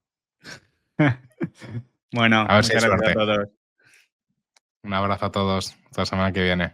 Bueno, A ver si hay muchas gracias a suerte. todos. Un abrazo a todos. Hasta la semana que viene.